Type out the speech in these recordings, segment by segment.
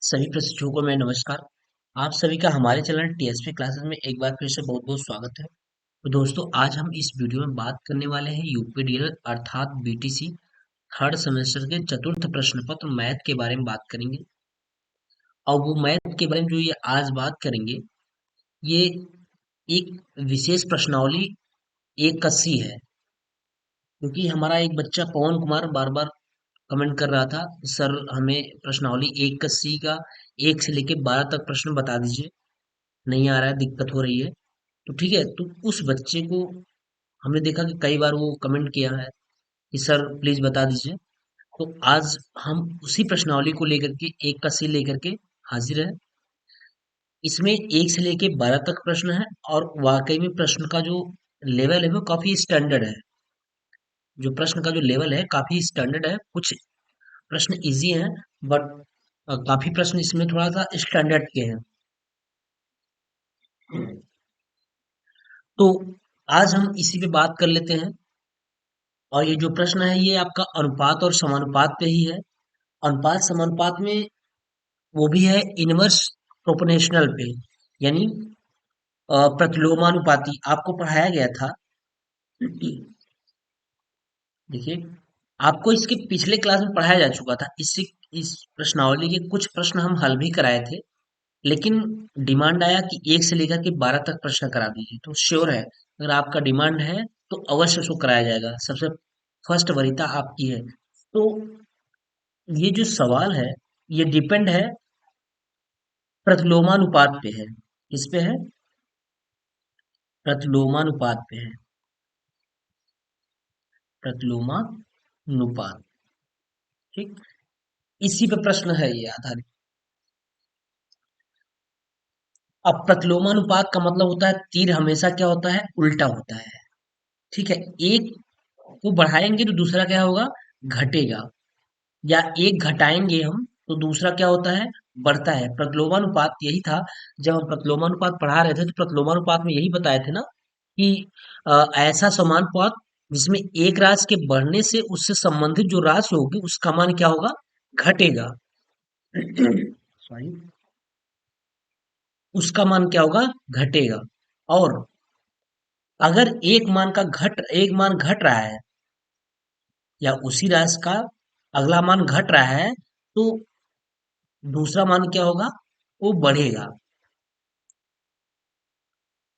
सभी प्रशिक्षुओं को मैं नमस्कार। आप सभी का हमारे चैनल टीएसपी क्लासेस में एक बार फिर से बहुत बहुत स्वागत है। तो दोस्तों, आज हम इस वीडियो में बात करने वाले हैं यूपीडीएल अर्थात बीटीसी थर्ड सेमेस्टर के चतुर्थ प्रश्न पत्र मैथ के बारे में बात करेंगे। और वो मैथ के बारे में जो ये आज बात करेंगे, ये एक विशेष प्रश्नावली एक कस्सी है। क्योंकि हमारा एक बच्चा पवन कुमार बार बार कमेंट कर रहा था, सर हमें प्रश्नावली एक कस्सी का 1 से लेके 12 तक प्रश्न बता दीजिए, नहीं आ रहा है, दिक्कत हो रही है। तो ठीक है, तो उस बच्चे को हमने देखा कि कई बार वो कमेंट किया है कि सर प्लीज बता दीजिए। तो आज हम उसी प्रश्नावली को लेकर के एक का सी लेकर के हाजिर है। इसमें 1 से लेके 12 तक प्रश्न है और वाकई में प्रश्न का जो लेवल है वो काफी स्टैंडर्ड है। जो प्रश्न का जो लेवल है काफी स्टैंडर्ड है। कुछ प्रश्न इजी हैं, बट काफी प्रश्न इसमें थोड़ा सा स्टैंडर्ड के हैं। तो आज हम इसी पे बात कर लेते हैं। और ये जो प्रश्न है ये आपका अनुपात और समानुपात पे ही है। अनुपात समानुपात में वो भी है इनवर्स प्रोपोर्शनल पे, यानी प्रतिलोमानुपाती आपको पढ़ाया गया था। देखिए, आपको इसके पिछले क्लास में पढ़ाया जा चुका था। इस प्रश्नावली के कुछ प्रश्न हम हल भी कराए थे, लेकिन डिमांड आया कि 1 से लेकर के 12 तक प्रश्न करा दीजिए। तो श्योर है, अगर आपका डिमांड है तो अवश्य उसको कराया जाएगा। सबसे फर्स्ट वरीयता आपकी है। तो ये जो सवाल है ये डिपेंड है प्रतिलोमानुपात पे है। किस पे है? प्रतिलोमानुपात पे है। प्रतिलोमानुपात, ठीक। इसी पे प्रश्न है ये आधारित। अब प्रतिलोमानुपात का मतलब होता है तीर हमेशा क्या होता है? उल्टा होता है। ठीक है, एक को बढ़ाएंगे तो दूसरा क्या होगा? घटेगा। या एक घटाएंगे हम तो दूसरा क्या होता है? बढ़ता है। प्रतिलोमानुपात यही था। जब हम प्रतिलोमानुपात पढ़ा रहे थे तो प्रतिलोमानुपात में यही बताए थे ना कि ऐसा समानुपात जिसमें एक राशि के बढ़ने से उससे संबंधित जो राशि होगी उसका मान क्या होगा? घटेगा। सॉरी, उसका मान क्या होगा? घटेगा। और अगर एक मान घट रहा है या उसी राशि का अगला मान घट रहा है तो दूसरा मान क्या होगा? वो बढ़ेगा।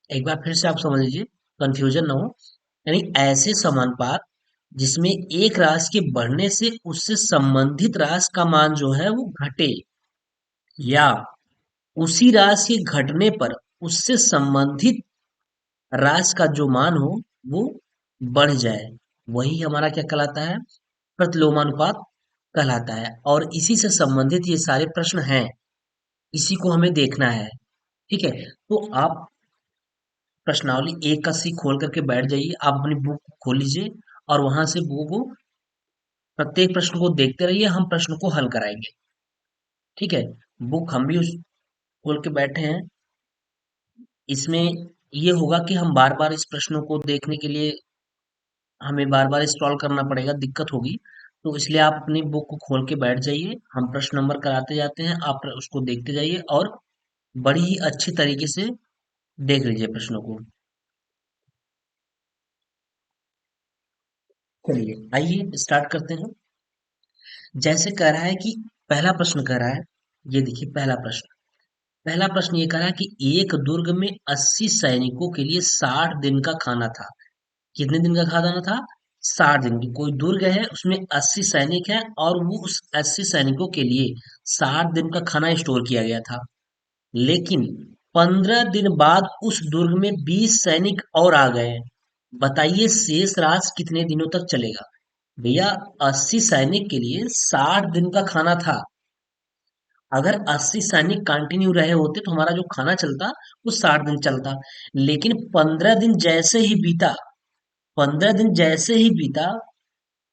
एक बार फिर से आप समझ लीजिए, कंफ्यूजन ना हो। यानी ऐसे समानुपात जिसमें एक राशि के बढ़ने से उससे संबंधित राशि का मान जो है वो घटे, या उसी राशि के घटने पर उससे संबंधित राशि का जो मान हो वो बढ़ जाए, वही हमारा क्या कहलाता है? प्रतिलोमानुपात कहलाता है। और इसी से संबंधित ये सारे प्रश्न हैं, इसी को हमें देखना है। ठीक है, तो आप प्रश्नावली एक का सी खोल करके बैठ जाइए। आप अपनी बुक खोल लीजिए और वहां से बुक को प्रत्येक प्रश्न को देखते रहिए, हम प्रश्न को हल कराएंगे। ठीक है, बुक हम भी उस खोल के बैठे हैं। इसमें ये होगा कि हम बार बार इस प्रश्नों को देखने के लिए हमें बार बार स्क्रॉल करना पड़ेगा, दिक्कत होगी। तो इसलिए आप अपनी बुक को खोल के बैठ जाइए, हम प्रश्न नंबर कराते जाते हैं, आप उसको देखते जाइए और बड़ी ही अच्छी तरीके से देख लीजिए प्रश्नों को। चलिए आइए स्टार्ट करते हैं। जैसे कह रहा है कि पहला प्रश्न कह रहा है, ये देखिए पहला प्रश्न ये कह रहा है कि एक दुर्ग में 80 सैनिकों के लिए 60 दिन का खाना था। कितने दिन का खाना था? 60 दिन की। कोई दुर्ग है, उसमें 80 सैनिक हैं और वो उस 80 सैनिकों के लिए 60 दिन का खाना स्टोर किया गया था। लेकिन 15 दिन बाद उस दुर्ग में 20 सैनिक और आ गए। बताइए शेष राशि कितने दिनों तक चलेगा? भैया, 80 सैनिक के लिए 60 दिन का खाना था। अगर 80 सैनिक कंटिन्यू रहे होते तो हमारा जो खाना चलता वो 60 दिन चलता। लेकिन 15 दिन जैसे ही बीता, 15 दिन जैसे ही बीता,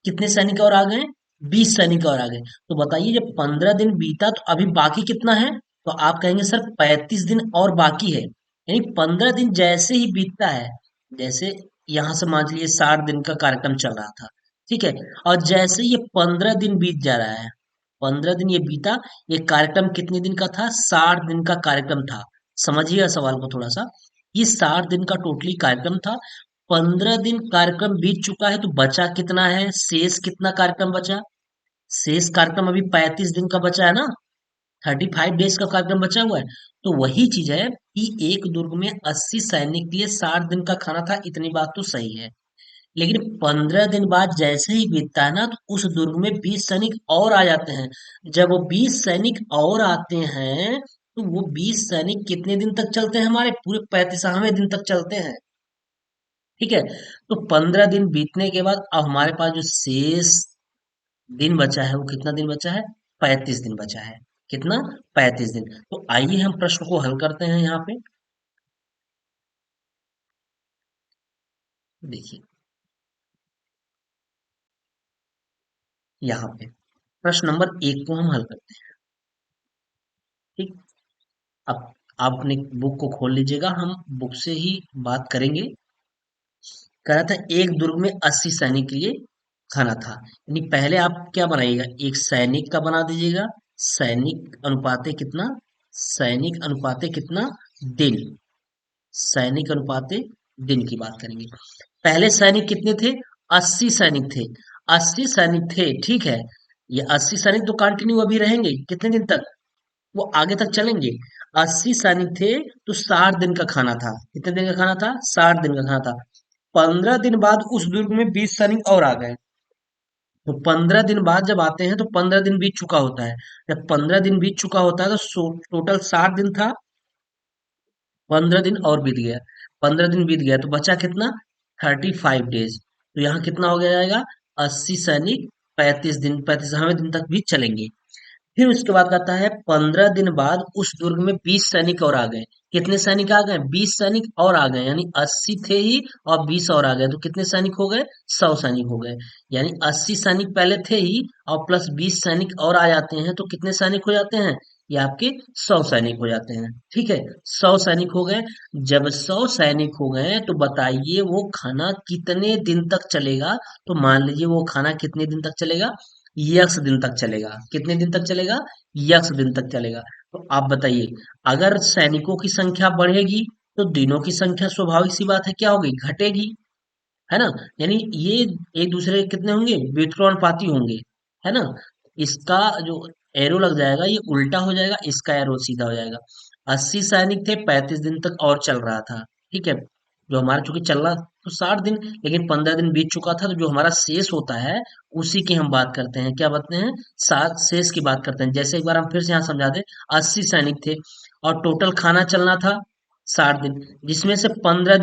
कितने सैनिक और आ गए? 20 सैनिक और आ गए। तो बताइए, जब 15 दिन बीता तो अभी बाकी कितना है? तो आप कहेंगे सर 35 दिन और बाकी है। यानी 15 दिन जैसे ही बीतता है, जैसे यहां से मान लीजिए 60 दिन का कार्यक्रम चल रहा था, ठीक है, और जैसे ये 15 दिन बीत जा रहा है, 15 दिन ये बीता। ये कार्यक्रम कितने दिन का था? 60 दिन का कार्यक्रम था। समझिएगा सवाल को थोड़ा सा। ये 60 दिन का टोटली कार्यक्रम था। 15 दिन कार्यक्रम बीत चुका है तो बचा कितना है? शेष कितना कार्यक्रम बचा? शेष कार्यक्रम अभी 35 दिन का बचा है ना। 35 डेज का कार्यक्रम बचा हुआ है। तो वही चीज है कि एक दुर्ग में 80 सैनिक दिए, 60 दिन का खाना था। इतनी बात तो सही है। लेकिन 15 दिन बाद जैसे ही बीतता है ना, तो उस दुर्ग में 20 सैनिक और आ जाते हैं। जब वो 20 सैनिक और आते हैं, तो वो 20 सैनिक कितने दिन तक चलते हैं? हमारे पूरे 35वें दिन तक चलते हैं। ठीक है। तो 15 दिन बीतने के बाद अब हमारे पास जो शेष दिन बचा है वो कितना दिन बचा है? 35 दिन बचा है। कितना? 35 दिन। तो आइए हम प्रश्न को हल करते हैं यहाँ पे। देखिए यहाँ पे प्रश्न नंबर 1 को हम हल करते हैं। ठीक। अब आप अपने बुक को खोल लीजिएगा, हम बुक से ही बात करेंगे। कह रहा था एक दुर्ग में 80 सैनिक के लिए खाना था। यानी पहले आप क्या बनाइएगा? एक सैनिक का बना दीजिएगा। सैनिक अनुपाते कितना? सैनिक अनुपाते कितना? दिन। सैनिक अनुपाते दिन की बात करेंगे। पहले सैनिक कितने थे? 80 सैनिक थे। 80 सैनिक थे, ठीक है। ये 80 सैनिक तो कंटिन्यू अभी रहेंगे कितने दिन तक? वो आगे तक चलेंगे। 80 सैनिक थे तो 60 दिन का खाना था। कितने दिन का खाना था? 60 दिन का खाना था। 15 दिन बाद उस दुर्ग में 20 सैनिक और आ गए। तो 15 दिन बाद जब आते हैं तो 15 दिन बीत चुका होता है। जब 15 दिन बीत चुका होता है तो टोटल 60 दिन था। 15 दिन और बीत गया। 15 दिन बीत गया तो बचा कितना? 35 डेज। तो यहाँ कितना हो गया जाएगा? 80 सैनिक 35 दिन, 35वें दिन तक भी चलेंगे। फिर उसके बाद कहता है 15 दिन बाद उस दुर्ग में 20 सैनिक और आ गए। कितने सैनिक आ गए? 20 सैनिक और आ गए, यानी 80 थे ही और 20 और आ गए तो कितने सैनिक हो गए? 100 सैनिक हो गए। यानी 80 सैनिक पहले थे ही और प्लस 20 सैनिक और आ जाते हैं तो कितने सैनिक हो जाते हैं? ये आपके 100 सैनिक हो जाते हैं। ठीक है। 100 सैनिक हो गए। जब 100 सैनिक हो गए तो बताइए वो खाना कितने दिन तक चलेगा? तो मान लीजिए वो खाना कितने दिन तक चलेगा? यक्स दिन तक चलेगा। कितने दिन तक चलेगा? यक्स दिन तक चलेगा। तो आप बताइए, अगर सैनिकों की संख्या बढ़ेगी तो दिनों की संख्या स्वाभाविक सी बात है क्या होगी? घटेगी। है ना। यानी ये एक दूसरे के कितने होंगे? व्युत्क्रमानुपाती होंगे। है ना। इसका जो एरो लग जाएगा ये उल्टा हो जाएगा, इसका एरो सीधा हो जाएगा। 80 सैनिक थे, 35 दिन तक और चल रहा था। ठीक है। जो हमारा चूंकि चल रहा तो 60 दिन, लेकिन 15 दिन बीत चुका था तो जो हमारा शेष होता है उसी की हम बात करते हैं। क्या बात हैं? सात शेष की बात करते हैं। जैसे एक बार हम फिर से यहाँ समझा दें। 80 सैनिक थे और टोटल खाना चलना था 60 दिन, जिसमें से 15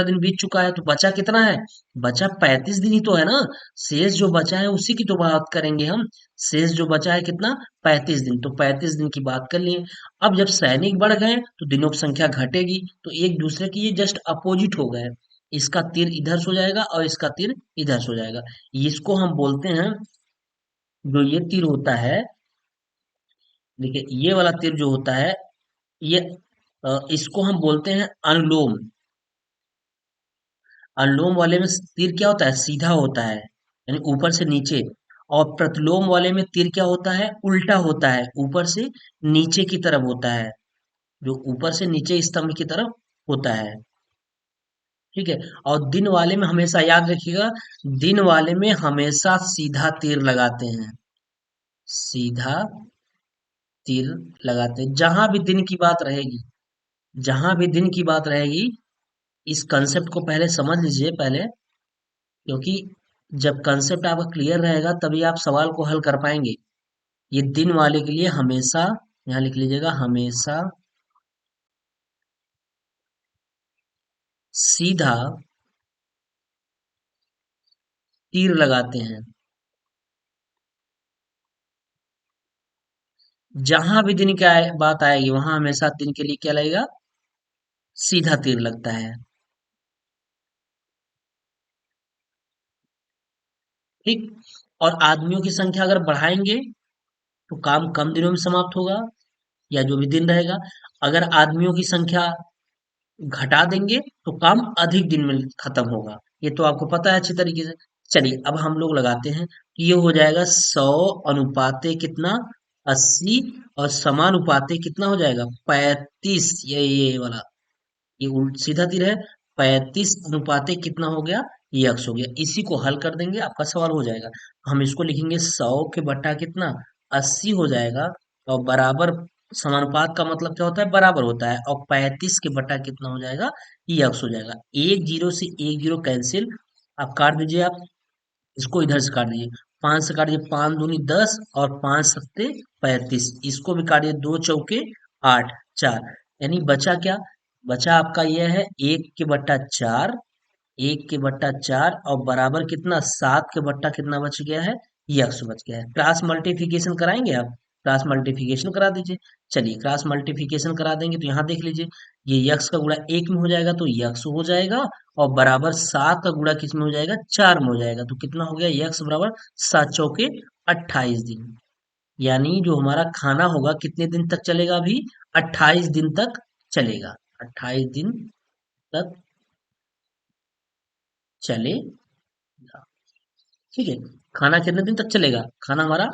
दिन बीत चुका है तो बचा कितना है? बचा 35 दिन ही तो है ना। शेष जो बचा है उसी की तो बात करेंगे हम। शेष जो बचा है कितना? 35 दिन। तो 35 दिन की बात कर लिए। अब जब सैनिक बढ़ गए तो दिनों की संख्या घटेगी, तो एक दूसरे की ये जस्ट अपोजिट हो गए। इसका तीर इधर से हो जाएगा और इसका तीर इधर से हो जाएगा। इसको हम बोलते हैं, जो ये तीर होता है, देखिए ये वाला तीर जो होता है ये, इसको हम बोलते हैं अनुलोम। अनुलोम वाले में तीर क्या होता है? सीधा होता है, यानी ऊपर से नीचे। और प्रतिलोम वाले में तीर क्या होता है? उल्टा होता है, ऊपर से नीचे की तरफ होता है। जो ऊपर से नीचे स्तंभ की तरफ होता है। ठीक है। और दिन वाले में हमेशा याद रखिएगा, दिन वाले में हमेशा सीधा तीर लगाते हैं। सीधा तीर लगाते हैं जहां भी दिन की बात रहेगी। जहां भी दिन की बात रहेगी, इस कंसेप्ट को पहले समझ लीजिए पहले। क्योंकि जब कंसेप्ट आपका क्लियर रहेगा तभी आप सवाल को हल कर पाएंगे। ये दिन वाले के लिए हमेशा, यहाँ लिख लीजिएगा, हमेशा सीधा तीर लगाते हैं। जहां भी दिन की बात आएगी वहां हमेशा दिन के लिए क्या लगेगा? सीधा तीर लगता है। ठीक। और आदमियों की संख्या अगर बढ़ाएंगे तो काम कम दिनों में समाप्त होगा, या जो भी दिन रहेगा। अगर आदमियों की संख्या घटा देंगे तो काम अधिक दिन में खत्म होगा। ये तो आपको पता है अच्छी तरीके से। चलिए अब हम लोग लगाते हैं। ये हो जाएगा 100 अनुपाते कितना, 80, और समानुपाते कितना हो जाएगा 35, ये वाला, ये उल्ट सीधा तीर है। 35 अनुपाते कितना हो गया, ये x हो गया। इसी को हल कर देंगे, आपका सवाल हो जाएगा। हम इसको लिखेंगे 100 के बटा कितना, 80 हो जाएगा, और बराबर, समानुपात का मतलब क्या होता है, बराबर होता है, और 35 के बटा कितना हो जाएगा, ये x हो जाएगा। एक जीरो से एक जीरो कैंसिल, आप काट दीजिए, आप इसको इधर से काट दीजिए, 5 से काट दीजिए, 5 दूनी 10, और 5 सत्ते 35, इसको भी काटिए, 2 चौके 8, 4, यानी बचा क्या, बचा आपका यह है 1/4, 1/4, और बराबर कितना, 7 के बट्टा कितना बच गया है, ये x बच गया है। क्रॉस मल्टीप्लिकेशन कराएंगे आप, क्रॉस मल्टीप्लिकेशन करा दीजिए। चलिए क्रॉस मल्टीप्लिकेशन करा देंगे तो यहाँ देख लीजिए, ये x का गुणा एक में हो जाएगा तो ये x हो जाएगा, और बराबर 7 का गुणा किस में हो जाएगा, 4 में हो जाएगा, तो कितना हो गया, x बराबर 7 चौके 28 दिन। यानी जो हमारा खाना होगा कितने दिन तक चलेगा, अभी 28 दिन तक चलेगा, 28 दिन तक चलेगा। ठीक है, खाना कितने दिन तक चलेगा, खाना हमारा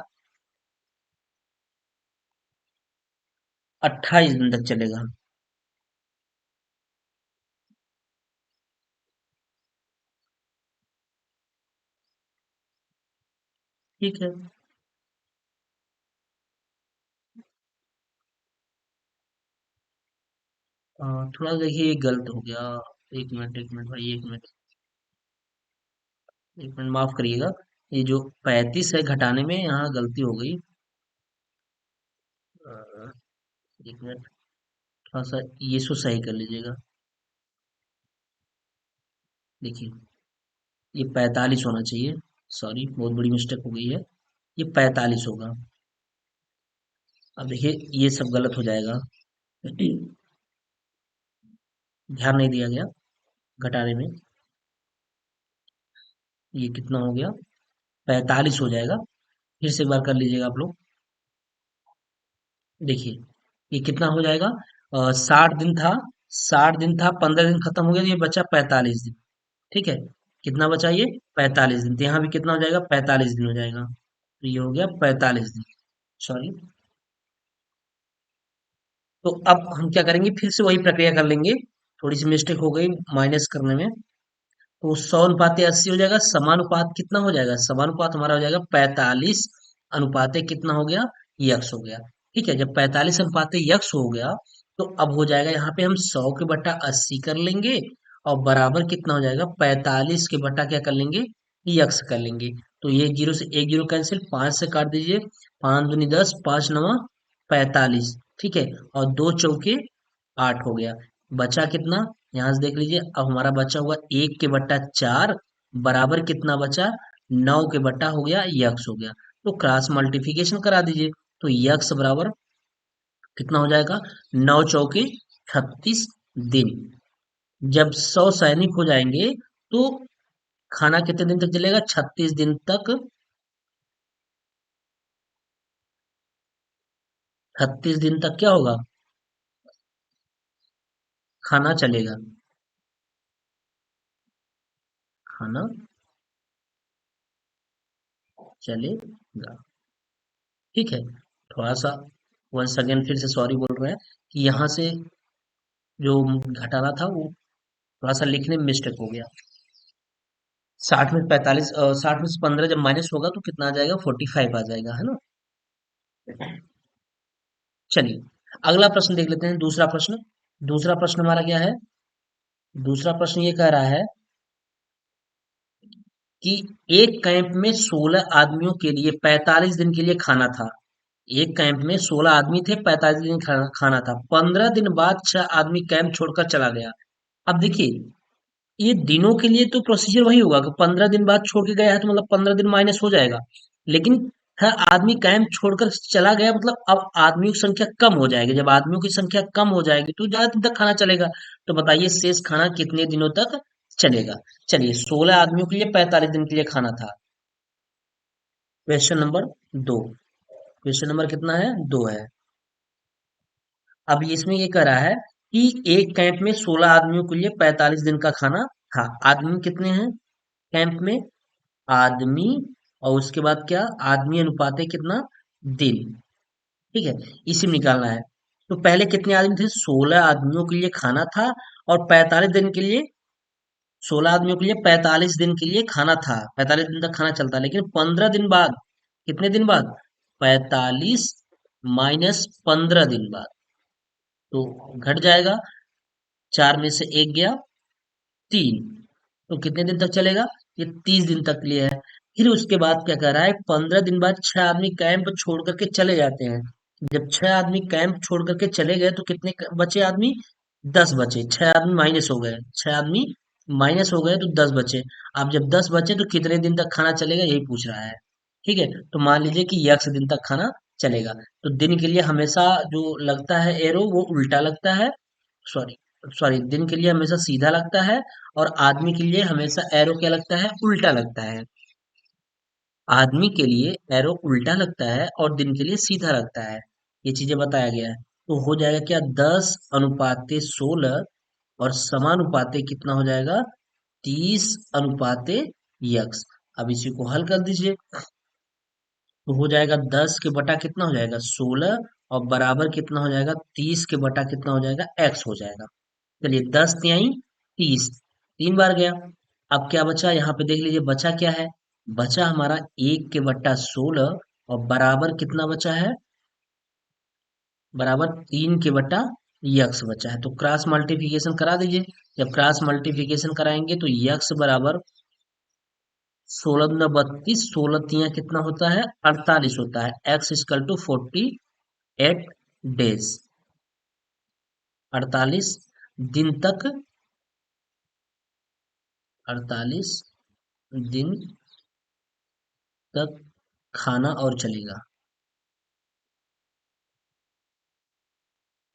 28 दिन तक चलेगा। ठीक है, थोड़ा देखिए ये गलत हो गया। एक मिनट भाई, एक मिनट माफ करिएगा। ये जो 35 है घटाने में यहाँ गलती हो गई। अ, एक मिनट, थोड़ा सा ये सो सही कर लीजिएगा। देखिए, ये 45 होना चाहिए, सॉरी बहुत बड़ी मिस्टेक हो गई है, ये 45 होगा। अब देखिए ये सब गलत हो जाएगा, ध्यान नहीं दिया गया घटाने में। ये कितना हो गया, 45 हो जाएगा। फिर से एक बार कर लीजिएगा आप लोग। देखिए ये कितना हो जाएगा, 60 दिन था, 60 दिन था, 15 दिन खत्म हो गया, तो ये बचा 45 दिन। ठीक है, कितना बचा ये, 45 दिन, तो यहाँ भी कितना हो जाएगा, 45 दिन हो जाएगा, तो ये हो गया 45 दिन। सॉरी, तो अब हम क्या करेंगे, फिर से वही प्रक्रिया कर लेंगे, थोड़ी सी मिस्टेक हो गई माइनस करने में। तो 100 अनुपाते 80 हो जाएगा, समानुपात कितना हो जाएगा, समानुपात हमारा हो जाएगा 45 अनुपाते कितना हो गया, यक्स हो गया। ठीक है, जब 45 अनुपाते यक्स हो गया, तो अब हो जाएगा यहाँ पे हम 100 के बटा 80 कर लेंगे, और बराबर कितना हो जाएगा, 45 के बटा क्या कर लेंगे, यक्स कर लेंगे। तो ये जीरो से एक जीरो कैंसिल, 5 से काट दीजिए, 5 दूनी 10, 5 नवा 45, ठीक है, और 2 चौके 8 हो गया। बचा कितना, यहां से देख लीजिए, अब हमारा बचा हुआ 1/4, बराबर कितना बचा, 9 के बटा हो गया, यक्स हो गया। तो क्रॉस मल्टीप्लिकेशन करा दीजिए, तो यक्स बराबर कितना हो जाएगा, 9 चौके 36 दिन। जब 100 सैनिक हो जाएंगे, तो खाना कितने दिन तक चलेगा, 36 दिन तक, 36 दिन तक क्या होगा, खाना चलेगा, खाना चलेगा। ठीक है, थोड़ा सा वंस अगेन फिर से सॉरी बोल रहे हैं कि यहाँ से जो घटाना था वो थोड़ा सा लिखने में मिस्टेक हो गया। 60 में 45, 60 में से 15 जब माइनस होगा तो कितना आ जाएगा, 45 आ जाएगा, है ना। चलिए अगला प्रश्न देख लेते हैं, दूसरा प्रश्न। दूसरा प्रश्न हमारा क्या है, दूसरा प्रश्न ये कह रहा है कि एक कैंप में 16 आदमियों के लिए 45 दिन के लिए खाना था। एक कैंप में 16 आदमी थे, 45 दिन खाना था। 15 दिन बाद 6 आदमी कैंप छोड़कर चला गया। अब देखिए, ये दिनों के लिए तो प्रोसीजर वही होगा कि 15 दिन बाद छोड़ के गया है तो मतलब 15 दिन माइनस हो जाएगा। लेकिन हर आदमी कैंप छोड़कर चला गया, मतलब अब आदमियों की संख्या कम हो जाएगी। जब आदमियों की संख्या कम हो जाएगी तो ज्यादा दिन तक खाना चलेगा। तो बताइए शेष खाना कितने दिनों तक चलेगा। चलिए 16 आदमियों के लिए 45 दिन के लिए खाना था। क्वेश्चन नंबर 2, क्वेश्चन नंबर कितना है, 2 है। अब इसमें ये कह रहा है कि एक कैंप में 16 आदमियों के लिए 45 दिन का खाना था। आदमी कितने हैं कैंप में, आदमी और उसके बाद क्या, आदमी अनुपात है कितना, दिन। ठीक है, इसी में निकालना है। तो पहले कितने आदमी थे, 16 आदमियों के लिए खाना था, और 45 दिन के लिए, 16 आदमियों के लिए 45 दिन के लिए खाना था, 45 दिन तक खाना चलता, लेकिन 15 दिन बाद, कितने दिन बाद, 45 माइनस 15 दिन बाद, तो घट जाएगा, 4 में से एक गया, 3, तो कितने दिन तक चलेगा, ये 30 दिन तक के लिए है। फिर उसके बाद क्या कर रहा है, 15 दिन बाद 6 आदमी कैंप छोड़ करके चले जाते हैं। जब 6 आदमी कैंप छोड़ करके चले गए तो कितने बचे आदमी, 10 बचे, 6 आदमी माइनस हो गए, 6 आदमी माइनस हो गए तो 10 बचे। अब जब 10 बचे तो कितने दिन तक खाना चलेगा, यही पूछ रहा है। ठीक है, तो मान लीजिए कि यक्स दिन तक खाना चलेगा। तो दिन के लिए हमेशा जो लगता है एरो वो उल्टा लगता है, सॉरी सॉरी, दिन के लिए हमेशा सीधा लगता है, और आदमी के लिए हमेशा एरो क्या लगता है, उल्टा लगता है। आदमी के लिए एरो उल्टा लगता है और दिन के लिए सीधा लगता है। ये चीजें बताया गया है। तो हो जाएगा क्या, 10 अनुपाते 16, और समानुपाते कितना हो जाएगा, 30 अनुपाते यक्स। अब इसी को हल कर दीजिए, तो हो जाएगा 10 के बटा कितना हो जाएगा, 16, और बराबर कितना हो जाएगा, 30 के बटा कितना हो जाएगा, एक्स हो जाएगा। चलिए, 10 तिहाई 30, 3 बार गया। अब क्या बचा, यहाँ पे देख लीजिए बचा क्या है, बचा हमारा 1 के बटा 16, और बराबर कितना बचा है, बराबर 3 के बटा यक्स बचा है। तो क्रॉस मल्टीप्लिकेशन करा दीजिए। जब क्रॉस मल्टीप्लिकेशन कराएंगे तो यक्स बराबर 16 दूना 32, 16 तिया कितना होता है, 48 होता है। एक्स इक्वल टू 48 डेज, 48 दिन तक, 48 दिन तक खाना और चलेगा,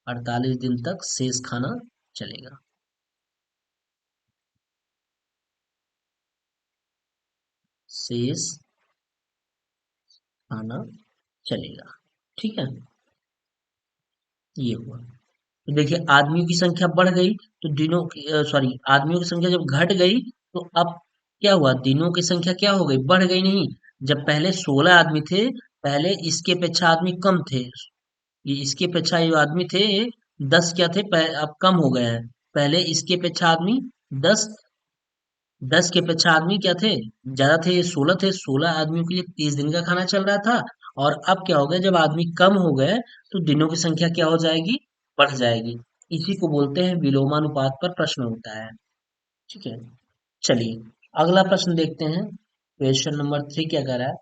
48 दिन तक शेष खाना चलेगा, शेष खाना चलेगा। ठीक है, ये हुआ। तो देखिए, आदमियों की संख्या बढ़ गई, तो दिनों की, सॉरी, आदमियों की संख्या जब घट गई, तो अब क्या हुआ, दिनों की संख्या क्या हो गई, बढ़ गई नहीं। जब पहले 16 आदमी थे, पहले इसके अपेक्षा आदमी कम थे, ये इसके अपेक्षा ये आदमी थे 10 क्या थे, अब कम हो गए हैं। पहले इसके अपेक्षा आदमी 10, 10 के अपेक्षा आदमी क्या थे, ज्यादा थे, 16 थे, 16 आदमियों के लिए 30 दिन का खाना चल रहा था। और अब क्या हो गया, जब आदमी कम हो गए तो दिनों की संख्या क्या हो जाएगी, बढ़ जाएगी। इसी को बोलते हैं विलोमानुपात पर प्रश्न होता है। ठीक है, चलिए अगला प्रश्न देखते हैं। क्वेश्चन नंबर 3 क्या कह रहा है,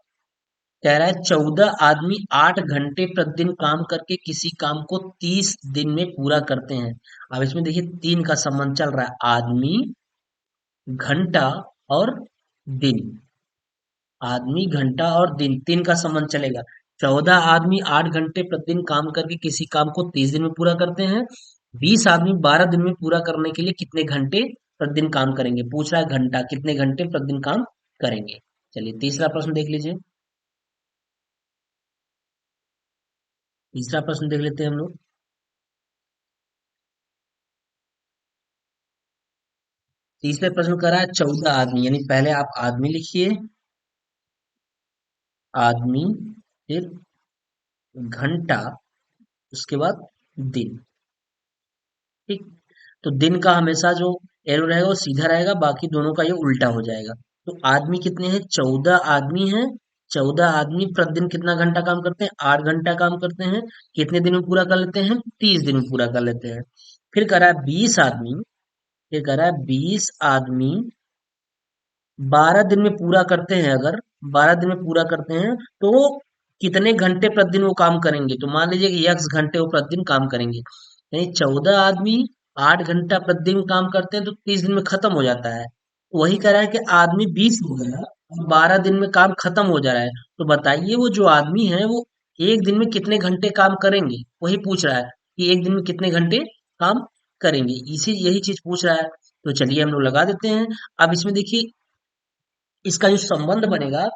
कह रहा है 14 आदमी 8 घंटे प्रतिदिन काम करके किसी काम को 30 दिन में पूरा करते हैं। अब इसमें देखिए 3 का संबंध चल रहा है, आदमी, घंटा और दिन। आदमी, घंटा और दिन, 3 का संबंध चलेगा। 14 आदमी 8 घंटे प्रतिदिन काम करके किसी काम को 30 दिन में पूरा करते हैं। 20 आदमी 12 दिन में पूरा करने के लिए कितने घंटे प्रतिदिन काम करेंगे, पूछ रहा है घंटा, कितने घंटे प्रतिदिन काम करेंगे। चलिए तीसरा प्रश्न देख लीजिए। तीसरा प्रश्न देख लेते हैं हम लोग। तीसरे प्रश्न कर रहा है 14 आदमी, यानी पहले आप आदमी लिखिए, आदमी, फिर घंटा, उसके बाद दिन। ठीक, तो दिन का हमेशा जो एरो रहेगा वो सीधा रहेगा, बाकी दोनों का ये उल्टा हो जाएगा। तो आदमी कितने हैं, 14 आदमी हैं। 14 आदमी प्रतिदिन कितना घंटा काम करते हैं, 8 घंटा काम करते हैं। कितने दिन में पूरा कर लेते हैं, 30 दिन में पूरा कर लेते हैं। फिर कह रहा है 20 आदमी, फिर कह रहा है 20 आदमी 12 दिन में पूरा करते हैं, अगर 12 दिन में पूरा करते हैं तो वो कितने घंटे प्रतिदिन वो काम करेंगे। तो मान लीजिए कि x घंटे वो प्रतिदिन काम करेंगे, यानी 14 आदमी 8 घंटा प्रतिदिन काम करते हैं तो 30 दिन में खत्म हो जाता है। वही कह रहा है कि आदमी 20 हो गया और 12 दिन में काम खत्म हो जा रहा है। तो बताइए वो जो आदमी है वो एक दिन में कितने घंटे काम करेंगे, वही पूछ रहा है कि एक दिन में कितने घंटे काम करेंगे, इसी यही चीज पूछ रहा है। तो चलिए हम लोग लगा देते हैं। अब इसमें देखिए, इसका जो संबंध बनेगा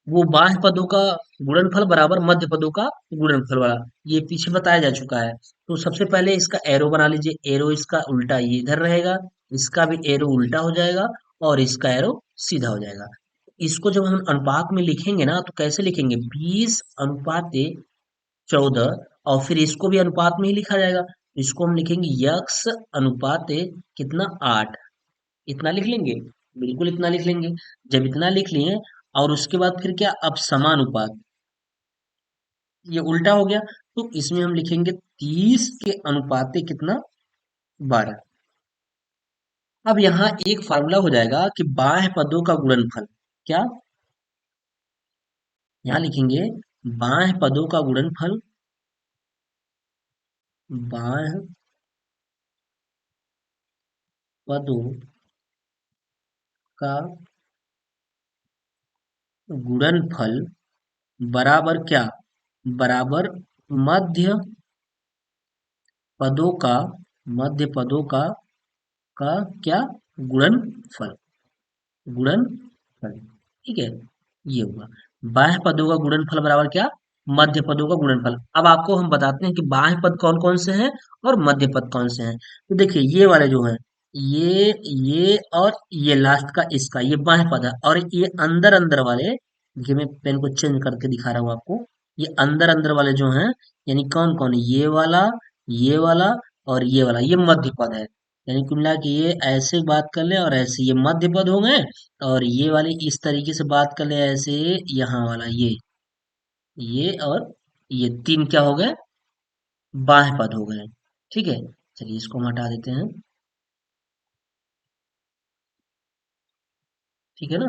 वो बाह्य पदों का गुणनफल बराबर मध्य पदों का गुणनफल वाला, ये पीछे बताया जा चुका है। तो सबसे पहले इसका एरो बना लीजिए, एरो इसका उल्टा ये इधर रहेगा, इसका भी एरो उल्टा हो जाएगा, और इसका एरो सीधा हो जाएगा। इसको जब हम अनुपात में लिखेंगे ना तो कैसे लिखेंगे, 20 अनुपात 14, और फिर इसको भी अनुपात में ही लिखा जाएगा, इसको हम लिखेंगे यक्स अनुपात कितना 8, इतना लिख लेंगे, बिल्कुल इतना लिख लेंगे। जब इतना लिख लिए और उसके बाद फिर क्या, अब समानुपात, ये उल्टा हो गया, तो इसमें हम लिखेंगे 30 के अनुपात कितना 12। अब यहाँ एक फार्मूला हो जाएगा कि बाह्य पदों का गुणनफल, क्या, यहाँ लिखेंगे बाह्य पदों का गुणनफल, बाह्य पदों का गुणनफल बराबर क्या, बराबर मध्य पदों का, मध्य पदों का क्या, गुणनफल, गुणनफल, ठीक है, ये हुआ बाह्य पदों का गुणनफल बराबर क्या, मध्य पदों का गुणनफल। अब आपको हम बताते हैं कि बाह्य पद कौन कौन से हैं और मध्य पद कौन से हैं। तो देखिए ये वाले जो है, ये और ये लास्ट का इसका, ये बाह्य पद है, और ये अंदर अंदर वाले, देखिए मैं पेन को चेंज करके दिखा रहा हूँ आपको, ये अंदर अंदर वाले जो हैं, यानी कौन कौन, ये वाला और ये वाला, ये मध्य पद है। यानी कुल मिला के ये ऐसे बात कर ले और ऐसे, ये मध्य पद हो गए, और ये वाले इस तरीके से बात कर ले ऐसे, यहाँ वाला ये और ये तीन क्या हो गए, बाह्य पद हो गए, ठीक है। चलिए इसको हम हटा देते हैं, ठीक है ना।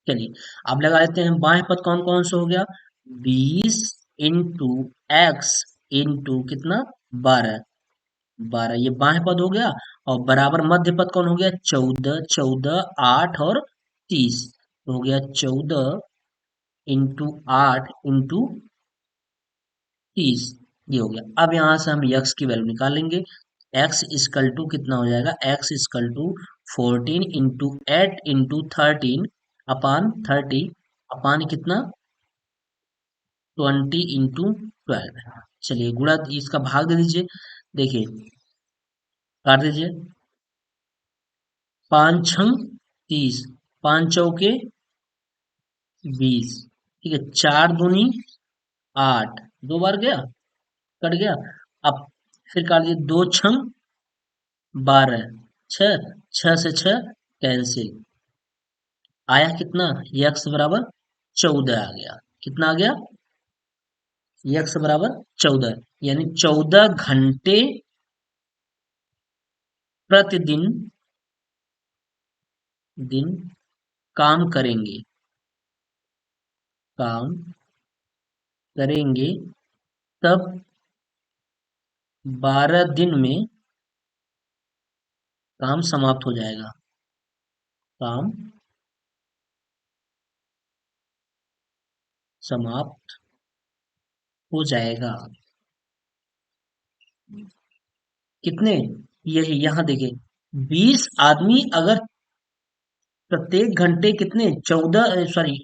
चलिए अब लगा लेते हैं बाह्य पद कौन कौन सा हो गया, 20 × x कितना 12, 12 ये बाह्य पद हो गया, और बराबर मध्य पद कौन हो गया, 14, 14 8 और 30, हो गया 14 × 8 × 30, ये हो गया। अब यहाँ से हम यक्स की वैल्यू निकालेंगे, एक्स इक्वल टू कितना हो जाएगा, एक्स इक्वल टू 14 × 8 × 13 अपान 30, अपान कितना 20 × 12। चलिए गुणा इसका भाग दे दीजिए, देखिए काट दीजिए, 5 × 6 = 30, 5 × 4 = 20, ठीक है, 4 × 2 = 8, 2 बार गया, कट गया। अब फिर काट दिए, 2 × 6 = 12, 6, 6 से 6 कैंसिल, आया कितना, यक्स बराबर 14 आ गया, कितना आ गया, यक्स बराबर 14, यानी 14 घंटे प्रतिदिन दिन काम करेंगे, काम करेंगे, तब 12 दिन में काम समाप्त हो जाएगा, काम समाप्त हो जाएगा। कितने, यही यहाँ देखिए, 20 आदमी अगर प्रत्येक घंटे कितने 14, सॉरी,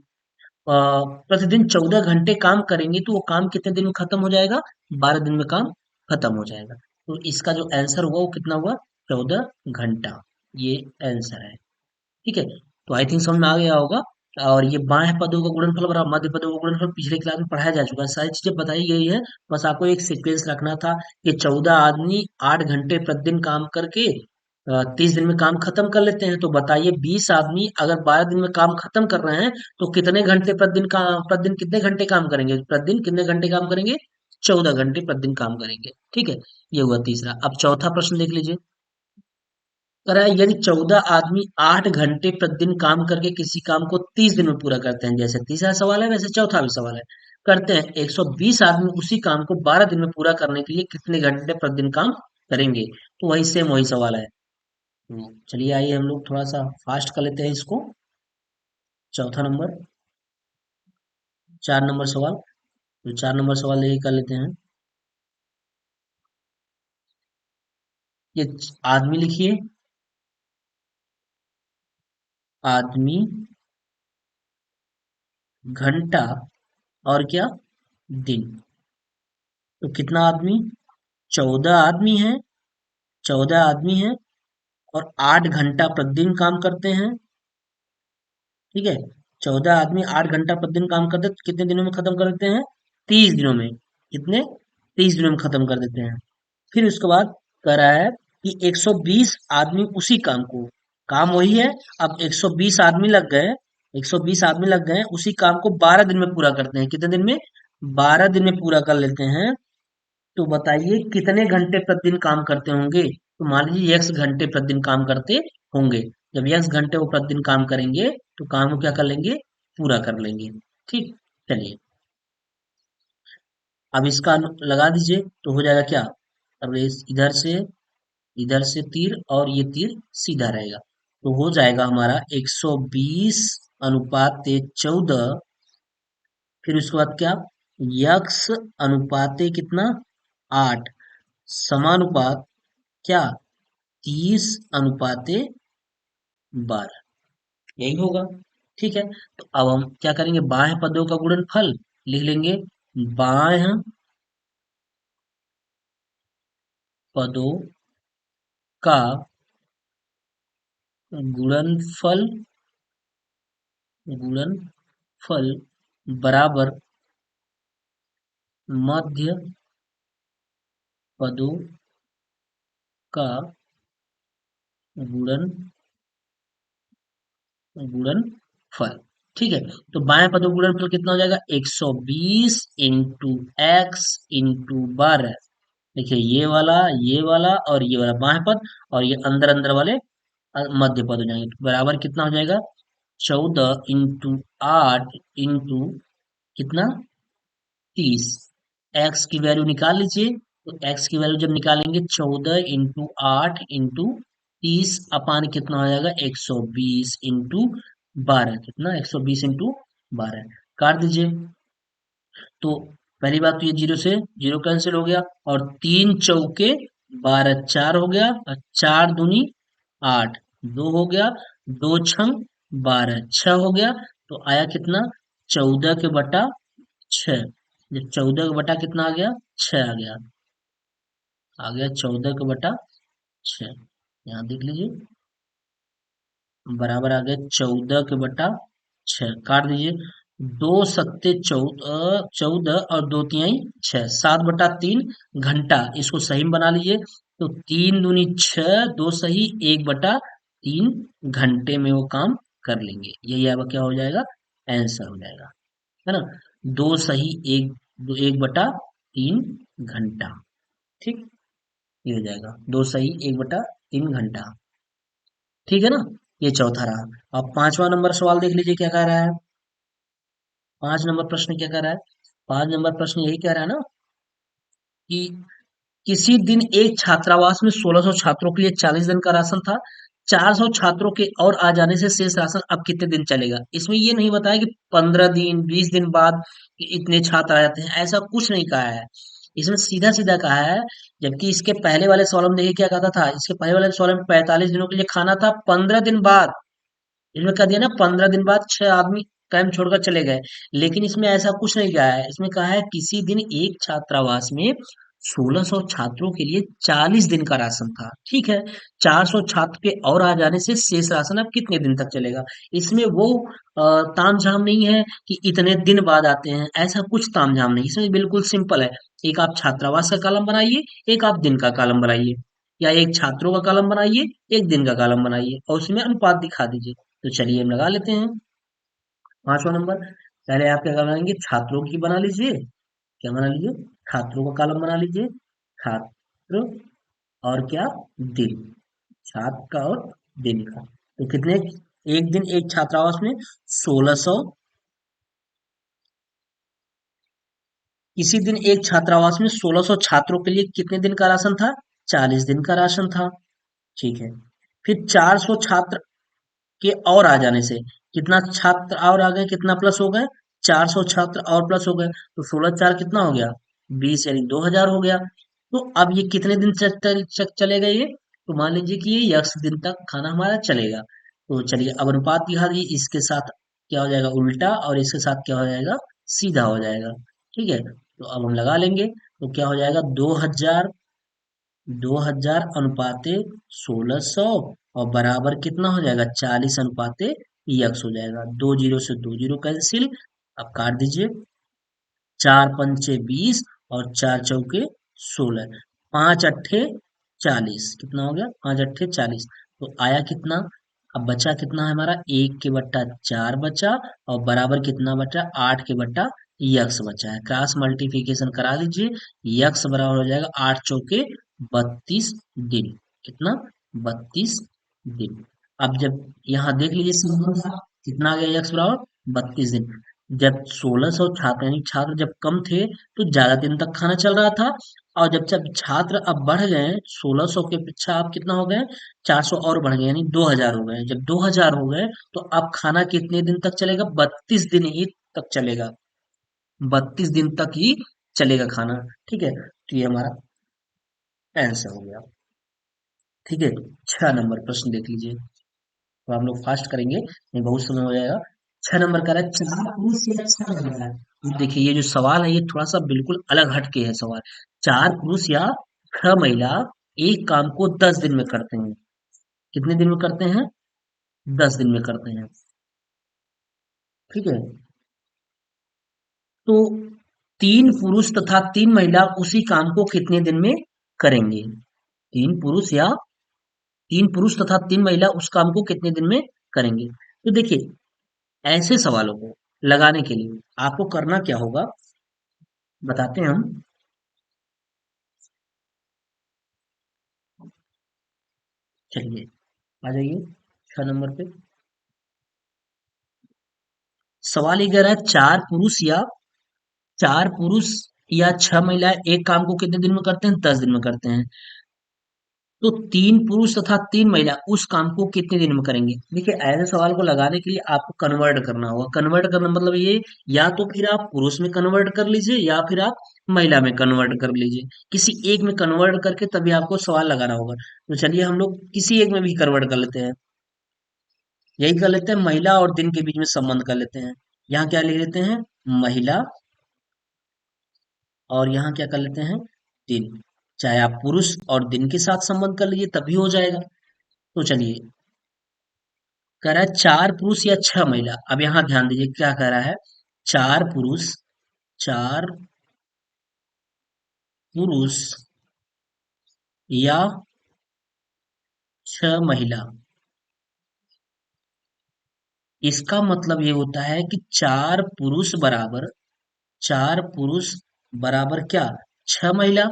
प्रतिदिन 14 घंटे काम करेंगे तो वो काम कितने दिन में खत्म हो जाएगा, 12 दिन में काम खत्म हो जाएगा। तो इसका जो आंसर हुआ वो कितना हुआ, 14 घंटा, ये आंसर है, ठीक है। तो आई थिंक समझ में आ गया होगा। और ये बाह्य पदों का गुणनफल बराबर मध्य पदों का गुणनफल पिछले क्लास में पढ़ाया जा चुका है, सारी चीजें बताई गई है, बस आपको एक सीक्वेंस रखना था कि 14 आदमी 8 घंटे प्रतिदिन काम करके 30 दिन में काम खत्म कर लेते हैं, तो बताइए 20 आदमी अगर 12 दिन में काम खत्म कर रहे हैं तो कितने घंटे प्रतिदिन का, प्रतिदिन कितने घंटे काम करेंगे, प्रतिदिन कितने घंटे काम करेंगे, 14 घंटे प्रतिदिन काम करेंगे, ठीक है। ये हुआ तीसरा। अब चौथा प्रश्न देख लीजिए, कह रहा है यदि 14 आदमी 8 घंटे प्रतिदिन काम करके किसी काम को 30 दिन में पूरा करते हैं, जैसे तीसरा सवाल है वैसे चौथा भी सवाल है, करते हैं 120 आदमी उसी काम को 12 दिन में पूरा करने के लिए कितने घंटे प्रतिदिन काम करेंगे, तो वही सेम वही सवाल है। तो चलिए आइए हम लोग थोड़ा सा फास्ट कर लेते हैं इसको। चौथा नंबर, 4 नंबर सवाल, तो 4 नंबर सवाल यही कर लेते हैं। ये आदमी लिखिए, आदमी, घंटा और क्या, दिन, तो कितना आदमी, 14 आदमी है, 14 आदमी है, और 8 घंटा प्रतिदिन काम करते हैं, ठीक है। 14 आदमी 8 घंटा प्रतिदिन काम करते हैं, तो कितने दिनों में खत्म कर देते हैं? 30 दिनों में। कितने? 30 दिनों में खत्म कर देते हैं। फिर उसके बाद कह रहा है कि 120 आदमी उसी काम को, काम वही है, अब 120 आदमी लग गए, 120 आदमी लग गए, उसी काम को 12 दिन में पूरा करते हैं। कितने दिन में? 12 दिन में पूरा कर लेते हैं। तो बताइए कितने घंटे प्रतिदिन काम करते होंगे? तो मान लीजिए x घंटे प्रतिदिन काम करते होंगे। जब x घंटे वो प्रतिदिन काम करेंगे, तो काम को क्या कर लेंगे? पूरा कर लेंगे। ठीक, चलिए अब इसका लगा दीजिए तो हो जाएगा क्या? अब इधर से तीर और ये तीर सीधा रहेगा, तो हो जाएगा हमारा 120 अनुपात 14। फिर उसके बाद क्या? यक्स अनुपाते कितना? 8 समानुपात क्या? 30 अनुपाते 12, यही होगा। ठीक है, तो अब हम क्या करेंगे? बाह्य पदों का गुणनफल लिख लेंगे। बाह्य पदों का गुणनफल गुणनफल बराबर मध्य पदों का गुणन गुणनफल। ठीक है, तो बाएं पदों का गुणनफल कितना हो जाएगा? 120 इंटू एक्स इंटू 12। देखिए ये वाला और ये वाला बाएं पद, और ये अंदर अंदर वाले मध्य पद हो जाएंगे, तो बराबर कितना हो जाएगा? 14 इंटू 8 इंटू कितना? 30। एक्स की वैल्यू निकाल लीजिए, तो एक्स की वैल्यू जब निकालेंगे 14 इंटू 8 इंटू 30 अपान कितना हो जाएगा? 120 इंटू 12। कितना? 120 इंटू 12 काट दीजिए। तो पहली बात तो ये जीरो से जीरो कैंसिल हो गया, और 3 चौके 12, 4 हो गया, और 4 दूनी 8, 2 हो गया, 2 छंग 12, 6 हो गया। तो आया कितना? 14 के बटा 6। जब 14 के बटा कितना आ गया? 6 आ गया 14 के बटा 6। यहाँ देख लीजिए, बराबर आ गया 14 के बटा 6। काट दीजिए। 2 सत्ते 14, 14 और 2 तिहाई 6, 7/3 घंटा। इसको सही में बना लीजिए, तो 3 दूनी 6, 2 सही 1/3 घंटे में वो काम कर लेंगे। यही आपका क्या हो जाएगा? आंसर हो जाएगा, है ना। 2 सही 1/3 घंटा। ठीक, ये हो जाएगा 2 सही 1/3 घंटा। ठीक है ना, ये चौथा रहा। अब 5वां नंबर सवाल देख लीजिए क्या कह रहा है। 5 नंबर प्रश्न क्या कह रहा है? 5 नंबर प्रश्न यही कह रहा है ना कि किसी दिन एक छात्रावास में 1600 छात्रों के लिए 40 दिन का राशन था। 400 छात्रों के और आ जाने से शेष राशन अब कितने दिन चलेगा? इसमें ये नहीं बताया कि 15 दिन 20 दिन बाद इतने छात्र आ जाते हैं, ऐसा कुछ नहीं कहा है। इसमें सीधा सीधा कहा है। जबकि इसके पहले वाले सवाल में देखिए क्या कहता था, इसके पहले वाले सवाल में 45 दिनों के लिए खाना था, 15 दिन बाद इसमें कह दिया ना 15 दिन बाद 6 आदमी कैंप छोड़कर चले गए। लेकिन इसमें ऐसा कुछ नहीं कहा है, इसमें कहा है किसी दिन एक छात्रावास में 1600 छात्रों के लिए 40 दिन का राशन था। ठीक है, 400 छात्र के और आ जाने से शेष राशन अब कितने दिन तक चलेगा? इसमें वो तामझाम नहीं है कि इतने दिन बाद आते हैं, ऐसा कुछ तामझाम नहीं। इसमें बिल्कुल सिंपल है। एक आप छात्रावास का कॉलम बनाइए, एक आप दिन का कॉलम बनाइए, या एक छात्रों का कॉलम बनाइए, एक दिन का कॉलम बनाइए, और उसमें अनुपात दिखा दीजिए। तो चलिए हम लगा लेते हैं। 5वां नंबर, पहले आप क्या बनाएंगे? छात्रों की बना लीजिए। क्या बना लीजिए? छात्रों का कॉलम बना लीजिए। छात्र और क्या? दिन। छात्र का और दिन का। तो कितने? एक दिन एक छात्रावास में 1600, इसी दिन एक छात्रावास में 1600 छात्रों के लिए कितने दिन का राशन था? 40 दिन का राशन था। ठीक है, फिर 400 छात्र के और आ जाने से कितना छात्र और आ गए? कितना प्लस हो गए? 400 छात्र और प्लस हो गए, तो 16 4 कितना हो गया? 20, यानी 2000 हो गया। तो अब ये कितने दिन चलेगा ये? तो मान लीजिए कि ये 10 दिन तक खाना हमारा चलेगा। तो चलिए अब अनुपात दिखा दीजिए, इसके साथ क्या हो जाएगा? उल्टा, और इसके साथ क्या हो जाएगा? सीधा हो जाएगा। ठीक है, तो अब हम लगा लेंगे, तो क्या हो जाएगा? 2000 2000 अनुपाते 1600, और बराबर कितना हो जाएगा 40 अनुपाते x हो जाएगा। 2 जीरो से 2 जीरो कैंसिल। अब काट दीजिए। 4 पंचे 20 और 4 चौके 16। 5 अट्ठे 40 कितना हो गया? 5 अट्ठे 40। तो आया कितना? अब बचा कितना है हमारा? 1 के बट्टा 4 बचा और बराबर कितना बचा? 8 के बट्टा यक्स बचा है। क्रॉस मल्टीप्लिकेशन करा दीजिए। यक्स बराबर हो जाएगा 8 चौके 32 दिन। कितना? 32 दिन। अब जब यहाँ देख लीजिए सिंपल सा, कितना आ गया यक्स बराबर 32 दिन। जब 1600 छात्र यानी छात्र जब कम थे तो ज्यादा दिन तक खाना चल रहा था, और जब जब छात्र अब बढ़ गए 1600 के पीछे आप कितना हो गए? 400 और बढ़ गए यानी 2000 हो गए। जब 2000 हो गए तो अब खाना कितने दिन तक चलेगा? 32 दिन ही तक चलेगा। 32 दिन तक ही चलेगा खाना। ठीक है, तो ये हमारा आंसर हो गया। ठीक है, 6 नंबर प्रश्न देख लीजिए। तो हम लोग फास्ट करेंगे, नहीं बहुत समय हो जाएगा। 6 नंबर का है, 4 पुरुष या 6 महिला है। तो देखिए ये जो सवाल है ये थोड़ा सा बिल्कुल अलग हटके है सवाल। 4 पुरुष या 6 महिला एक काम को 10 दिन में करते हैं। कितने दिन में करते हैं? 10 दिन में करते हैं। ठीक है, तो 3 पुरुष तथा 3 महिला उसी काम को कितने दिन में करेंगे? 3 पुरुष तथा 3 महिला उस काम को कितने दिन में करेंगे? तो देखिए ऐसे सवालों को लगाने के लिए आपको करना क्या होगा, बताते हैं हम। चलिए आ जाइए 6 नंबर पे। सवाल ये कह रहा है 4 पुरुष या 6 महिलाएं एक काम को कितने दिन में करते हैं? 10 दिन में करते हैं। तो 3 पुरुष तथा 3 महिला उस काम को कितने दिन में करेंगे? देखिए ऐसे सवाल को लगाने के लिए आपको कन्वर्ट करना होगा। कन्वर्ट करना मतलब ये, या तो फिर आप पुरुष में कन्वर्ट कर लीजिए या फिर आप महिला में कन्वर्ट कर लीजिए। किसी एक में कन्वर्ट करके तभी आपको सवाल लगाना होगा। तो चलिए हम लोग किसी एक में भी कन्वर्ट कर लेते हैं। यही कर लेते हैं, महिला और दिन के बीच में संबंध कर लेते हैं। यहाँ क्या लिख लेते हैं? महिला, और यहाँ क्या कर लेते हैं? दिन। चाहे आप पुरुष और दिन के साथ संबंध कर लीजिए तभी हो जाएगा। तो चलिए, कह रहा है 4 पुरुष या 6 महिला। अब यहाँ ध्यान दीजिए क्या कह रहा है? 4 पुरुष, 4 पुरुष या 6 महिला। इसका मतलब ये होता है कि 4 पुरुष बराबर क्या? 6 महिला।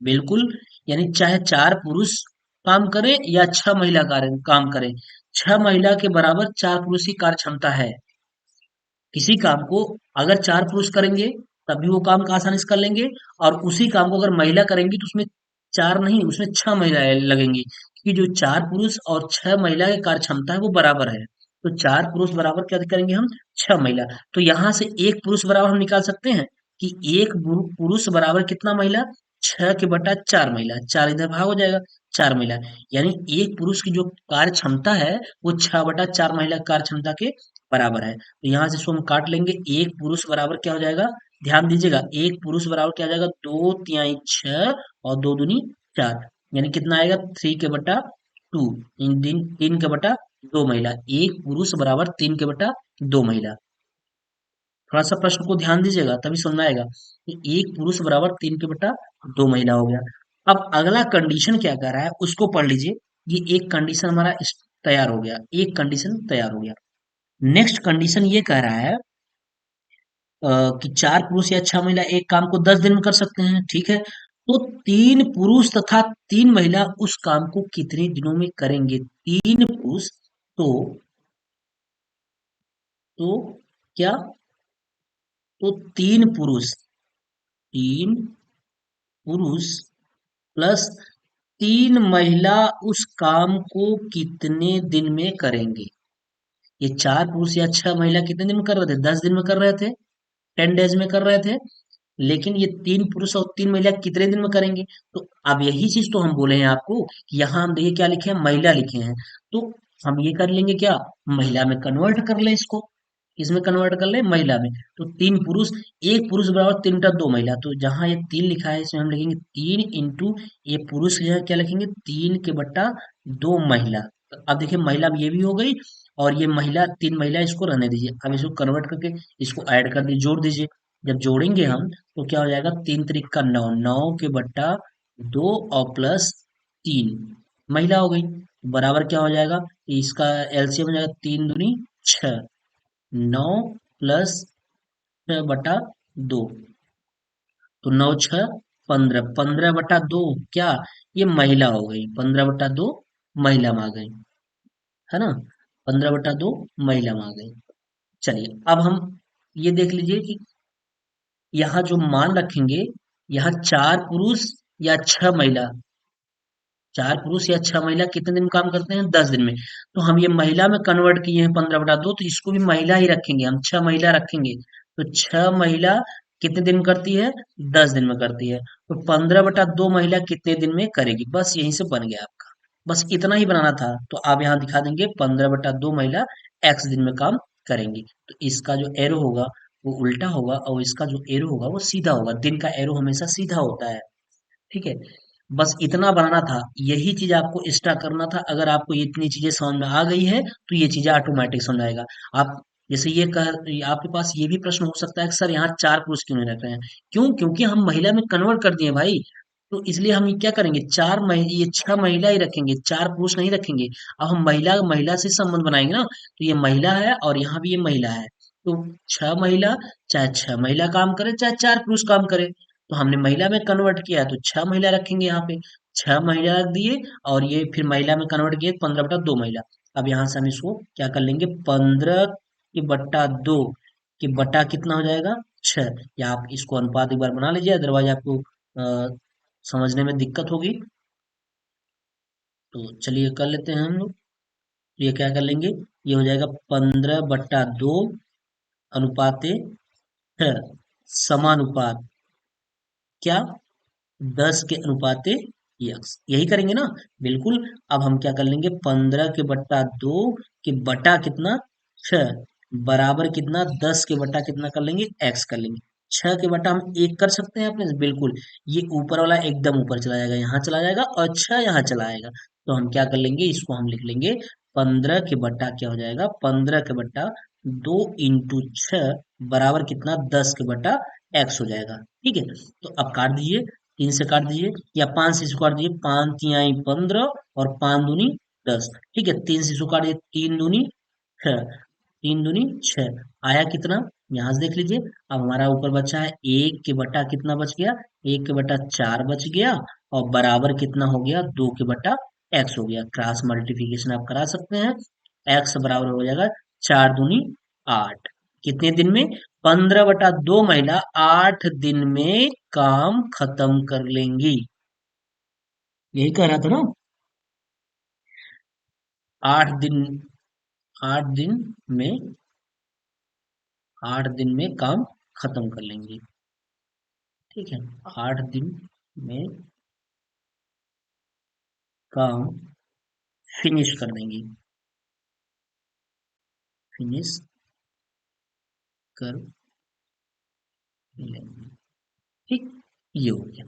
बिल्कुल, यानी चाहे 4 पुरुष काम करें या 6 महिला काम करें, 6 महिला के बराबर 4 पुरुष की कार्य क्षमता है। किसी काम को अगर 4 पुरुष करेंगे तब भी वो काम का आसानी से कर लेंगे, और उसी काम को अगर महिला करेंगी तो उसमें 4 नहीं, उसमें 6 महिलाएं लगेंगी, क्योंकि जो 4 पुरुष और 6 महिला की कार्य क्षमता है वो बराबर है। तो 4 पुरुष बराबर क्या करेंगे हम? 6 महिला। तो यहाँ से 1 पुरुष बराबर हम निकाल सकते हैं कि 1 पुरुष बराबर कितना महिला? 6 के बटा 4 महिला। 4 इधर भाग हो जाएगा, 4 महिला। यानी 1 पुरुष की जो कार्य क्षमता है वो 6 बटा 4 महिला कार्य क्षमता के बराबर है। तो यहाँ से इसको हम काट लेंगे। 1 पुरुष बराबर क्या हो जाएगा? ध्यान दीजिएगा, 1 पुरुष बराबर क्या हो जाएगा? 2 तिहाई 6 और 2 दूनी 4। यानी कितना आएगा? 3 के बटा 2। इन दिन 3 के बटा 2 महिला। 1 पुरुष बराबर 3 के बटा 2 महिला। थोड़ा सा प्रश्न को ध्यान दीजिएगा तभी समझ में आएगा कि 1 पुरुष बराबर 3 के बटा 2 महिला हो गया। अब अगला कंडीशन क्या कह रहा है उसको पढ़ लीजिए। ये एक कंडीशन हमारा तैयार हो गया, एक कंडीशन तैयार हो गया। नेक्स्ट कंडीशन ये कह रहा है कि 4 पुरुष या 6 महिला एक काम को 10 दिन में कर सकते हैं। ठीक है, तो 3 पुरुष तथा 3 महिला उस काम को कितने दिनों में करेंगे? 3 पुरुष, तो तो क्या? तो 3 पुरुष प्लस 3 महिला उस काम को कितने दिन में करेंगे? ये 4 पुरुष या 6 महिला कितने दिन में कर रहे थे? 10 दिन में कर रहे थे, 10 डेज में कर रहे थे। लेकिन ये 3 पुरुष और 3 महिला कितने दिन में करेंगे? तो अब यही चीज तो हम बोले हैं आपको कि यहाँ हम देखिए क्या लिखे हैं? महिला लिखे हैं। तो हम ये कर लेंगे क्या? महिला में कन्वर्ट कर ले इसको। इसमें कन्वर्ट कर ले महिला में। तो 3 पुरुष, 1 पुरुष बराबर 3 बटा 2 महिला। तो जहां ये 3 लिखा है इसमें हम लिखेंगे 3 इंटू ये पुरुष की जगह क्या लिखेंगे? 3 के बटा 2 महिला। तो अब देखिए महिला ये भी हो गई, और ये महिला, तीन महिला इसको रहने दीजिए। अब इसको कन्वर्ट करके इसको ऐड कर दीजिए, जोड़ दीजिए। जब जोड़ेंगे हम तो क्या हो जाएगा, तीन त्रिक का नौ, नौ के बट्टा दो और प्लस तीन, महिला हो गई। बराबर क्या हो जाएगा, इसका एलसीएम हो जाएगा, तीन दूनी छह, नौ प्लस छह बटा दो, तो नौ छह पंद्रह, पंद्रह बटा दो क्या, ये महिला हो गई, पंद्रह बटा दो महिला में आ गई, है ना, पंद्रह बटा दो महिला में आ गई। चलिए अब हम ये देख लीजिए कि यहाँ जो मान रखेंगे, यहाँ चार पुरुष या छह महिला, चार पुरुष या छह महिला कितने दिन काम करते हैं, 10 दिन में। तो हम ये महिला में कन्वर्ट किए हैं पंद्रह बटा दो, तो इसको भी महिला ही रखेंगे, हम छह महिला रखेंगे। तो छह महिला कितने दिन करती है, 10 दिन में करती है। तो पंद्रह बटा दो महिला कितने दिन में करेगी, बस यहीं से बन गया आपका। बस इतना ही बनाना था। तो आप यहाँ दिखा देंगे पंद्रह बटा दो महिला एक्स दिन में काम करेंगी। तो इसका जो एरो होगा वो उल्टा होगा, और इसका जो एरो होगा वो सीधा होगा। दिन का एरो हमेशा सीधा होता है। ठीक है, बस इतना बनाना था, यही चीज आपको एक्स्ट्रा करना था। अगर आपको ये इतनी चीजें समझ में आ गई है तो ये चीजें ऑटोमेटिक समझ आएगा। आप जैसे ये कह, आपके पास ये भी प्रश्न हो सकता है कि सर यहाँ चार पुरुष क्यों नहीं रख रहे हैं, क्यों, क्योंकि हम महिला में कन्वर्ट कर दिए भाई। तो इसलिए हम ये क्या करेंगे, चार महिला, ये छह महिला ही रखेंगे, चार पुरुष नहीं रखेंगे। अब हम महिला महिला से संबंध बनाएंगे ना, तो ये महिला है और यहाँ भी ये महिला है। तो छह महिला, चाहे छह महिला काम करे चाहे चार पुरुष काम करे, तो हमने महिला में कन्वर्ट किया है, तो छह महिला रखेंगे यहाँ पे, छह महिला रख दिए। और ये फिर महिला में कन्वर्ट किए, पंद्रह बटा दो महिला। अब यहाँ से हम इसको क्या कर लेंगे, पंद्रह के बट्टा दो के बटा कितना हो जाएगा, छह। या आप इसको अनुपात एक बार बना लीजिए, अदरवाइज आपको समझने में दिक्कत होगी। तो चलिए कर लेते हैं हम लोग। तो ये क्या कर लेंगे, ये हो जाएगा पंद्रह बट्टा दो अनुपाते छह, समानुपात क्या, 10 के अनुपाते यक्स, यही करेंगे ना, बिल्कुल। अब हम क्या कर लेंगे, पंद्रह के बट्टा दो के बटा कितना, छह, बराबर कितना, 10 के बटा कितना कर लेंगे, एक्स कर लेंगे। छह के बटा हम एक कर सकते हैं अपने, बिल्कुल। ये ऊपर वाला एकदम ऊपर चला जाएगा, यहाँ चला जाएगा, और छह यहाँ चला आएगा। तो हम क्या कर लेंगे, इसको हम लिख लेंगे पंद्रह के बट्टा क्या हो जाएगा, पंद्रह के बट्टा दो इंटू छह बराबर कितना, 10 के बट्टा एक्स हो जाएगा। ठीक है, तो अब काट दीजिए, तीन से काट दीजिए या पांच से इसको काट दीजिए, पांच तिहाई पंद्रह और पांच दूनी 10। ठीक है, तीन से इसको काट दीजिए, तीन दूनी छह, तीन दूनी छह, आया कितना, यहाँ से देख लीजिए। अब हमारा ऊपर बचा है एक के बटा कितना बच गया, एक के बटा चार बच गया, और बराबर कितना हो गया, दो के बटा एक्स हो गया। क्रॉस मल्टीप्लिकेशन आप करा सकते हैं, एक्स बराबर हो जाएगा चार दूनी आठ। कितने दिन में, पंद्रह बटा दो महिला 8 दिन में काम खत्म कर लेंगी, यही कह रहा था ना, 8 दिन, 8 दिन में, 8 दिन में काम खत्म कर लेंगी। ठीक है, 8 दिन में काम फिनिश कर देंगी, फिनिश कर लेंगी। ठीक, ये हो गया,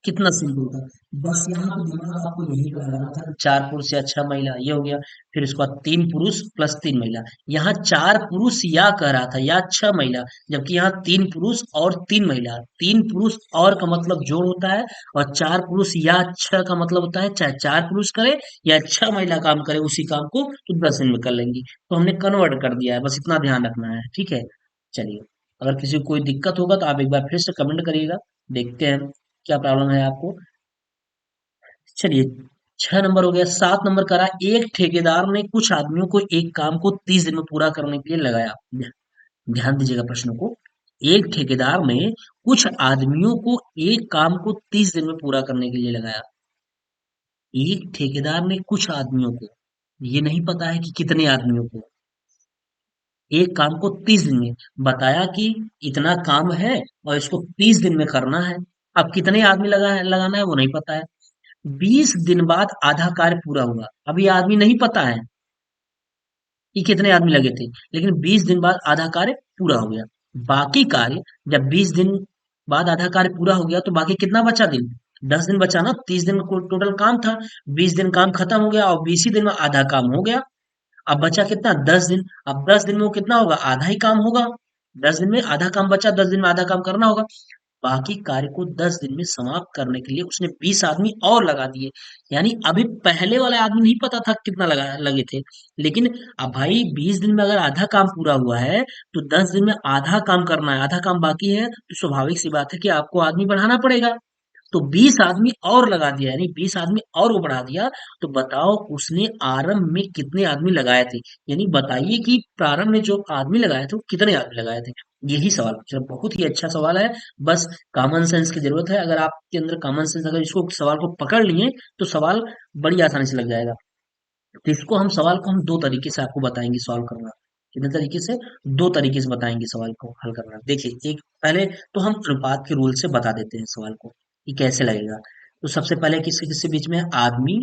कितना सिंपल था। बस यहाँ पे दिमाग आपको यही लगाना था, चार पुरुष या छह महिला, ये हो गया। फिर उसके बाद तीन पुरुष प्लस तीन महिला। यहाँ चार पुरुष या कह रहा था, या छह महिला, जबकि यहाँ तीन पुरुष और तीन महिला। तीन पुरुष और का मतलब जोड़ होता है, और चार पुरुष या छह का मतलब होता है चाहे चार पुरुष करे या छह महिला काम करे उसी काम को, तो 10 दिन में कर लेंगी। तो हमने कन्वर्ट कर दिया है, बस इतना ध्यान रखना है। ठीक है, चलिए, अगर किसी को कोई दिक्कत होगा तो आप एक बार फिर से कमेंट करिएगा, देखते हैं क्या प्रॉब्लम है आपको। चलिए, 6 नंबर हो गया। 7 नंबर करा, एक ठेकेदार ने कुछ आदमियों को एक काम को 30 दिन में पूरा करने के लिए लगाया। ध्यान दीजिएगा प्रश्न को। एक ठेकेदार ने कुछ आदमियों को एक काम को 30 दिन में पूरा करने के लिए लगाया। एक ठेकेदार ने कुछ आदमियों को, ये नहीं पता है कि कितने आदमियों को, एक काम को 30 दिन में बताया कि इतना काम है और इसको 30 दिन में करना है। अब कितने आदमी लगाना है वो नहीं पता है। 20 दिन बाद आधा कार्य पूरा हुआ। अब ये आदमी नहीं पता है कि कितने आदमी लगे थे, लेकिन 20 दिन बाद आधा कार्य पूरा हो गया। बाकी कार्य, जब 20 दिन बाद आधा कार्य पूरा हो गया तो बाकी कितना बचा दिन, 10 दिन बचा ना, 30 दिन का टोटल काम था, 20 दिन काम खत्म हो गया और 20 ही दिन में आधा काम हो गया। अब बचा कितना, 10 दिन। अब 10 दिन में वो कितना होगा, आधा ही काम होगा। 10 दिन में आधा काम बचा, 10 दिन में आधा काम करना होगा। बाकी कार्य को 10 दिन में समाप्त करने के लिए उसने 20 आदमी और लगा दिए। यानी अभी पहले वाले आदमी नहीं पता था कितना लगे थे, लेकिन अब भाई 20 दिन में अगर आधा काम पूरा हुआ है तो 10 दिन में आधा काम करना है, आधा काम बाकी है, तो स्वाभाविक सी बात है कि आपको आदमी बढ़ाना पड़ेगा। तो 20 आदमी और लगा दिया, यानी 20 आदमी और वो बढ़ा दिया। तो बताओ उसने आरंभ में कितने आदमी लगाए थे, यानी बताइए कि प्रारंभ में जो आदमी लगाए थे वो कितने आदमी लगाए थे। यही सवाल पूछा, बहुत ही अच्छा सवाल है। बस कॉमन सेंस की जरूरत है, अगर आपके अंदर कॉमन सेंस, अगर इसको सवाल को पकड़ लिए तो सवाल बड़ी आसानी से लग जाएगा। तो इसको हम सवाल को हम दो तरीके से आपको बताएंगे सॉल्व करना। कितने तरीके से, दो तरीके से बताएंगे सवाल को हल करना। देखिए, एक पहले तो हम अनुपात के रूल से बता देते हैं सवाल को कि कैसे लगेगा। तो सबसे पहले किसके किसके बीच में है, आदमी,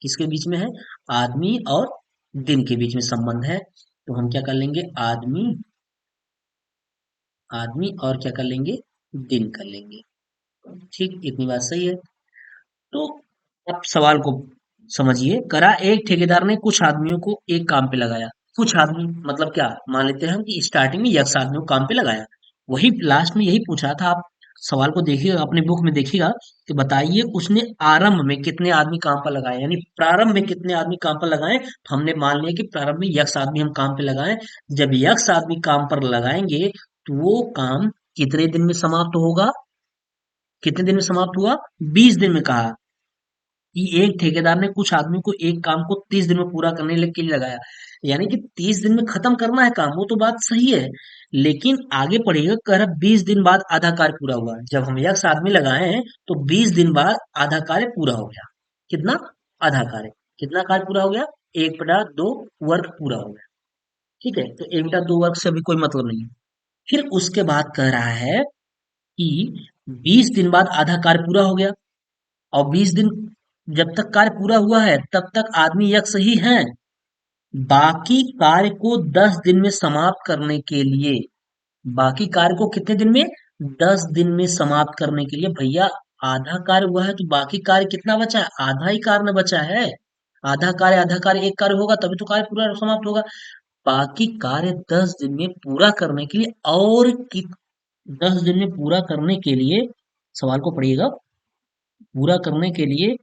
किसके बीच में है, आदमी और दिन के बीच में संबंध है। तो हम क्या कर लेंगे, आदमी, आदमी और क्या कर लेंगे, दिन कर लेंगे। ठीक, इतनी बात सही है। तो अब सवाल को समझिए। करा, एक ठेकेदार ने कुछ आदमियों को एक काम पे लगाया। कुछ आदमी मतलब क्या, मान लेते हैं हम कि स्टार्टिंग में यक्स आदमियों को काम पे लगाया। वही लास्ट में यही पूछा था। आप सवाल को देखिएगा, अपने बुक में देखिएगा कि बताइए उसने आरंभ में कितने आदमी काम पर लगाए, यानी प्रारंभ में कितने आदमी काम पर लगाए। तो हमने मान लिया कि प्रारंभ में यक्स आदमी हम काम पे लगाए। जब यक्स आदमी काम पर लगाएंगे तो वो काम कितने दिन में समाप्त होगा, कितने दिन में समाप्त हुआ, 20 दिन में कहा कि एक ठेकेदार ने कुछ आदमी को एक काम को 30 दिन में पूरा करने के लिए लगाया। यानी कि 30 दिन में खत्म करना है काम, वो तो बात सही है। लेकिन आगे पढ़िएगा, कह रहा 20 दिन बाद आधा कार्य पूरा हुआ। जब हम यक्स आदमी लगाए हैं तो 20 दिन बाद आधा कार्य पूरा हो गया। कितना, आधा कार्य, कितना कार्य पूरा हो गया, 1/2 वर्ग पूरा हो गया। ठीक है, तो 1/2 वर्ग से अभी कोई मतलब नहीं है। फिर उसके बाद कह रहा है कि 20 दिन बाद आधा कार्य पूरा हो गया। और 20 दिन जब तक कार्य पूरा हुआ है तब तक आदमी यक्ष ही हैं। बाकी कार्य को 10 दिन में समाप्त करने के लिए, बाकी कार्य को कितने दिन में, 10 दिन में समाप्त करने के लिए भैया, आधा कार्य हुआ है तो बाकी कार्य कितना बचा है, आधा ही कार्य बचा है। आधा कार्य, आधा कार्य, एक कार्य होगा तभी तो कार्य पूरा समाप्त होगा। बाकी कार्य 10 दिन में पूरा करने के लिए, और 10 दिन में पूरा करने के लिए, सवाल को पढ़िएगा, पूरा करने के लिए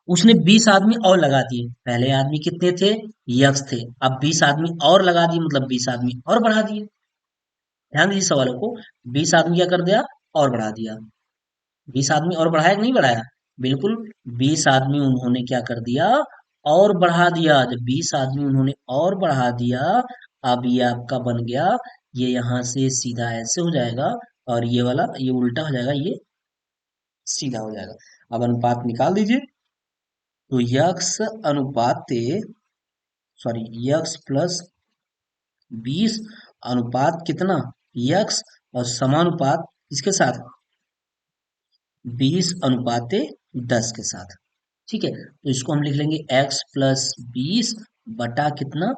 उसने 20 आदमी और लगा दिए। पहले आदमी कितने थे, यक्स थे। अब 20 आदमी और लगा दिए, मतलब 20 आदमी और बढ़ा दिए। ध्यान दीजिए सवालों को, 20 आदमी क्या कर दिया, और बढ़ा दिया। 20 आदमी और बढ़ाया कि नहीं बढ़ाया, बिल्कुल। 20 आदमी उन्होंने क्या कर दिया, और बढ़ा दिया। जब 20 आदमी उन्होंने और बढ़ा दिया, अब ये आपका बन गया, ये यहाँ से सीधा ऐसे हो जाएगा, और ये वाला ये उल्टा हो जाएगा, ये सीधा हो जाएगा। अब अनुपात निकाल दीजिए। तो यक्स अनुपात, सॉरी, यक्स प्लस 20 अनुपात कितना, यक्स, और समानुपात इसके साथ 20 अनुपात 10 के साथ। ठीक है, तो इसको हम लिख लेंगे x+20 बटा कितना,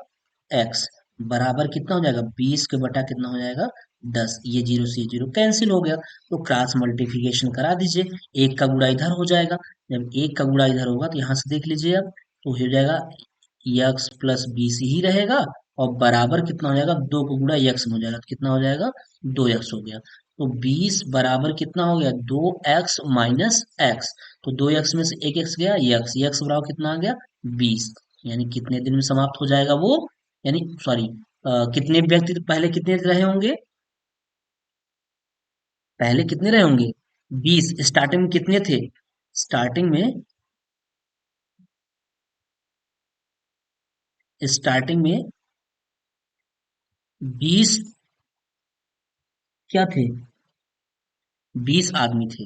x, बराबर कितना हो जाएगा, 20 के बटा कितना हो जाएगा, 10। ये जीरो से जीरो कैंसिल हो गया। तो क्रॉस मल्टीप्लिकेशन करा दीजिए, एक का गुणा इधर हो जाएगा। जब एक का गुणा इधर होगा तो यहाँ से देख लीजिए अब, तो हो जाएगा x+20 ही रहेगा, और बराबर कितना हो जाएगा, दो को गुणा x में हो जाएगा, तो कितना हो जाएगा, 2x हो गया। तो 20 बराबर कितना हो गया, 2x - x। तो 2x में से एक x गया, x बराबर कितना आ गया, 20। यानी कितने दिन में समाप्त हो जाएगा वो, यानी सॉरी, कितने व्यक्ति पहले कितने रहे होंगे, पहले कितने रहे होंगे, 20। स्टार्टिंग में कितने थे, स्टार्टिंग में, स्टार्टिंग में 20 क्या थे, 20 आदमी थे।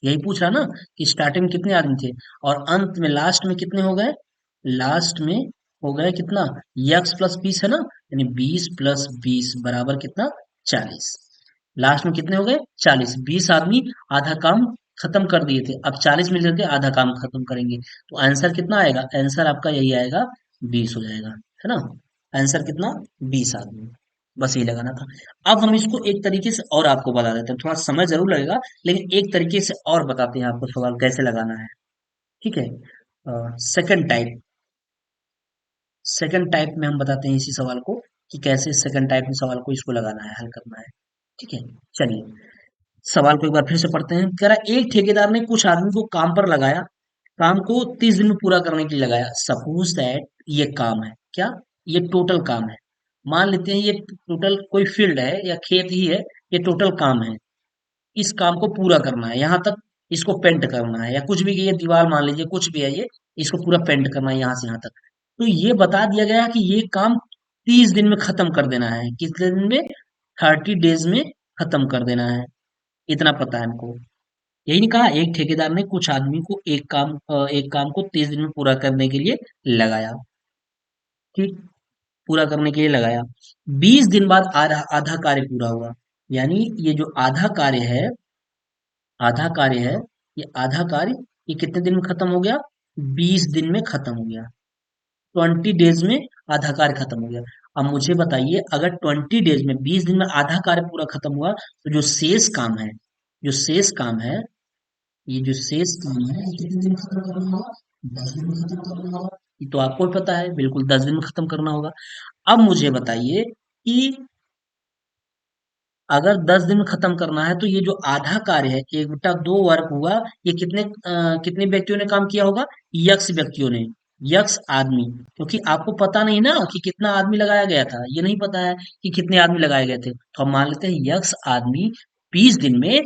यही पूछ रहा ना कि स्टार्टिंग में कितने आदमी थे, और अंत में लास्ट में कितने हो गए, लास्ट में हो गए कितना, x+20 है ना, यानी 20+20 बराबर कितना, 40। लास्ट में कितने हो गए, 40। 20 आदमी आधा काम खत्म कर दिए थे, अब 40 मिल करके आधा काम खत्म करेंगे। तो आंसर कितना आएगा, आंसर आपका यही आएगा, 20 हो जाएगा, है ना। आंसर कितना, 20 आदमी। बस ये लगाना था। अब हम इसको एक तरीके से और आपको बता देते हैं, थोड़ा समय जरूर लगेगा, लेकिन एक तरीके से और बताते हैं आपको सवाल कैसे लगाना है। ठीक है। सेकंड टाइप, सेकंड टाइप में हम बताते हैं इसी सवाल को कि कैसे सेकंड टाइप में सवाल को इसको लगाना है, हल करना है। ठीक है। चलिए सवाल को एक बार फिर से पढ़ते हैं। कह रहा है, एक ठेकेदार ने कुछ आदमी को काम पर लगाया, काम को 30 दिन में पूरा करने के लिए लगाया। सपोज दैट ये काम है क्या, ये टोटल काम है। मान लेते हैं ये टोटल कोई फील्ड है या खेत ही है, ये टोटल काम है। इस काम को पूरा करना है, यहाँ तक इसको पेंट करना है, या कुछ भी, ये दीवार मान लीजिए, कुछ भी है ये, इसको पूरा पेंट करना है यहाँ से यहाँ तक। तो ये बता दिया गया है कि ये काम 30 दिन में खत्म कर देना है। कितने दिन में? 30 डेज में खत्म कर देना है। इतना पता है हमको। यही नहीं कहा, एक ठेकेदार ने कुछ आदमी को एक काम को 30 दिन में पूरा करने के लिए लगाया। ठीक, पूरा करने के लिए लगाया। 20 दिन बाद आधा आधा कार्य पूरा हुआ। यानी ये जो आधा कार्य है, आधा कार्य है, ये आधा कार्य, ये कितने दिन में खत्म हो गया? 20 दिन में खत्म हो गया। 20 डेज में आधा कार्य खत्म हो गया। अब मुझे बताइए, अगर 20 डेज में, 20 दिन में आधा कार्य पूरा खत्म हुआ, तो जो शेष काम है, जो शेष काम है, ये जो शेष काम है, ये कितने दिन में खत्म करना होगा? 10 दिन में खत्म करना होगा। ये तो आपको भी पता है, बिल्कुल 10 दिन में खत्म करना होगा। अब मुझे बताइए कि अगर 10 दिन में खत्म करना है, तो ये जो आधा कार्य है, एक बटा दो वर्ग हुआ, ये कितने व्यक्तियों ने काम किया होगा? यक्स व्यक्तियों ने, यक्स आदमी। क्योंकि आपको पता नहीं ना कि कितना आदमी लगाया गया था, ये नहीं पता है कि कितने आदमी लगाए गए थे, तो हम मान लेते हैं यक्स आदमी 20 दिन में,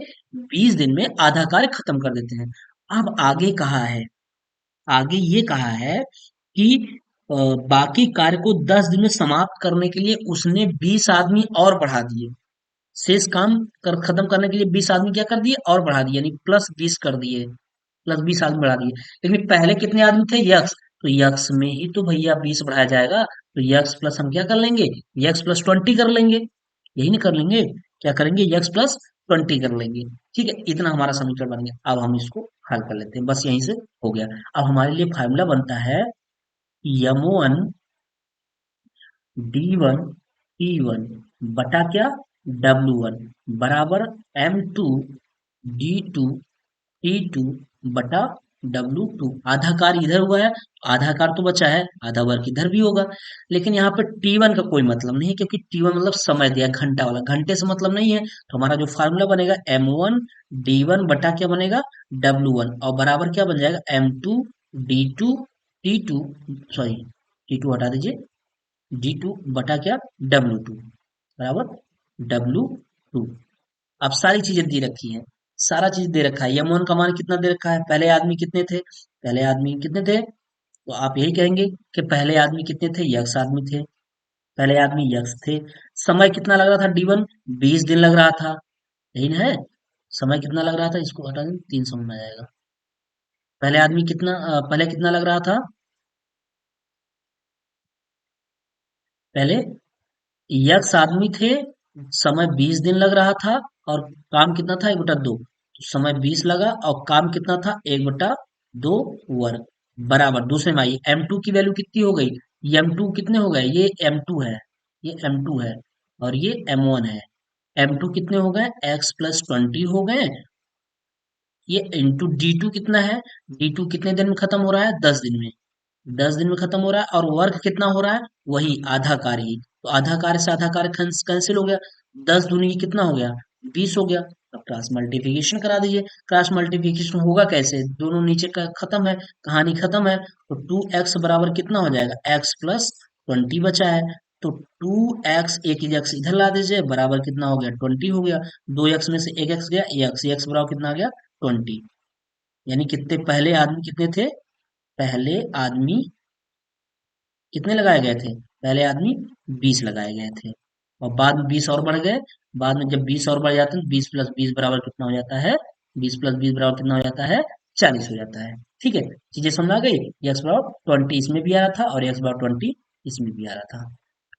20 दिन में आधा कार्य खत्म कर देते हैं। अब आगे कहा है, आगे ये कहा है कि अ, बाकी कार्य को 10 दिन में समाप्त करने के लिए उसने 20 आदमी और बढ़ा दिए। शेष काम खत्म करने के लिए 20 आदमी क्या कर दिए? और बढ़ा दिए, यानी +20 कर दिए, +20 आदमी बढ़ा दिए। लेकिन पहले कितने आदमी थे? यक्स। तो यक्स में ही तो भैया 20 बढ़ाया जाएगा, तो यक्स प्लस हम क्या कर लेंगे? यक्स प्लस 20 कर लेंगे। यही नहीं कर लेंगे, क्या करेंगे? यक्स प्लस 20 कर लेंगे। ठीक है, इतना हमारा समीकरण बन गया। अब हम इसको हल कर लेते हैं, बस यहीं से हो गया। अब हमारे लिए फार्मूला बनता है यम1 D1 T1 बटा क्या? W1 बराबर M2 D2 T2 बटा W2। आधा कार्य इधर हुआ है, आधा कार्य तो बचा है, आधा वर्ग इधर भी होगा। लेकिन यहाँ पे T1 का कोई मतलब नहीं है, क्योंकि T1 मतलब समय दिया, घंटा वाला, घंटे से मतलब नहीं है। तो हमारा जो फार्मूला बनेगा M1 D1 बटा क्या बनेगा? W1, और बराबर क्या बन जाएगा? M2 D2 T2, sorry T2 हटा दीजिए, D2 बटा क्या? W2 बराबर W2। अब सारी चीजें दे रखी हैं, सारा चीज दे रखा है। यम वन का मान कितना दे रखा है? पहले आदमी कितने थे? पहले आदमी कितने थे? तो आप यही कहेंगे कि पहले आदमी कितने थे? यक्स आदमी थे, पहले आदमी यक्स थे। समय कितना लग रहा था D1? 20 दिन लग रहा था, यही ना है। समय कितना लग रहा था, इसको हटा दें, 300 में आ जाएगा। पहले आदमी कितना, पहले कितना लग रहा था? पहले यक्स आदमी थे, समय 20 दिन लग रहा था, और काम कितना था? 1/2। तो समय 20 लगा और काम कितना था? 1/2 वर्ग, बराबर दूसरे में आइए, M2 की वैल्यू कितनी हो गई? M2 कितने हो गए? ये M2 है, ये M2 है, और ये M1 है। M2 कितने हो गए? x + 20 हो गए। ये इंटू D2 कितना है? D2 कितने दिन में खत्म हो रहा है? 10 दिन में, 10 दिन में खत्म हो रहा है। और वर्ग कितना हो रहा है? वही आधा कार्य ही। तो आधा कार्य से आधा कार्य कैंसिल हो गया, 10 दूनी कितना हो गया? 20 हो गया। अब क्रॉस मल्टीप्लिकेशन करा दीजिए। क्रॉस मल्टीप्लिकेशन होगा कैसे? दोनों नीचे का खत्म है, कहानी खत्म है। तो 2x बराबर कितना हो जाएगा? x + 20 बचा है। तो 2x, एक एक्स इधर ला दीजिए, बराबर कितना हो गया? 20 हो गया। 2x में से एक एक्स गया, x बराबर कितना आ गया? 20। यानी कितने पहले आदमी कितने थे? पहले आदमी कितने लगाए गए थे? पहले आदमी 20 लगाए गए थे, और बाद में 20 और बढ़ गए। बाद में जब 20 और बढ़ जाते हैं, 20 + 20 बराबर कितना हो जाता है? 20 + 20 बराबर कितना हो जाता है? 40 हो जाता है। ठीक है, चीजें समझ आ गई। एक्स बराबर 20 इसमें भी आ रहा था, और एक्स बराबर 20 इसमें भी आ रहा था।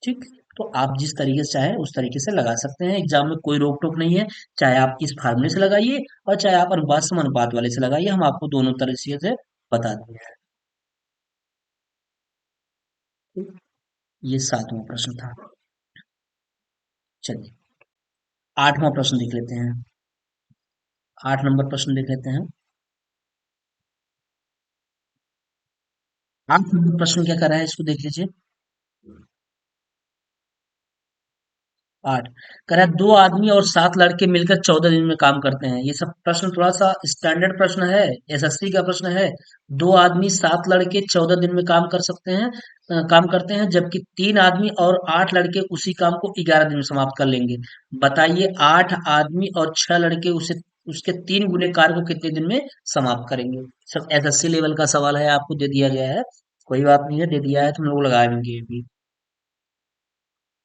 ठीक, तो आप जिस तरीके से चाहे उस तरीके से लगा सकते हैं, एग्जाम में कोई रोक टोक नहीं है। चाहे आप इस फार्मूले से लगाइए, और चाहे आप अनुपात समानुपात वाले से लगाइए, हम आपको दोनों तरीके से बता देंगे। ठीक, ये 7वां प्रश्न था। चलिए 8वां प्रश्न देख लेते हैं। 8 नंबर प्रश्न देख लेते हैं। 8 नंबर प्रश्न क्या कर रहा है, इसको देख लीजिए। 8 कह रहा है 2 आदमी और 7 लड़के मिलकर 14 दिन में काम करते हैं। ये सब प्रश्न थोड़ा सा स्टैंडर्ड प्रश्न है, एसएससी का प्रश्न है। 2 आदमी 7 लड़के 14 दिन में काम कर सकते हैं, काम करते हैं, जबकि 3 आदमी और 8 लड़के उसी काम को 11 दिन में समाप्त कर लेंगे। बताइए 8 आदमी और 6 लड़के उसे उसके 3 गुने कार्य को कितने दिन में समाप्त करेंगे। सब एसएससी लेवल का सवाल है, आपको दे दिया गया है। कोई बात नहीं है, दे दिया है तो हम लोग लगाएंगे भी।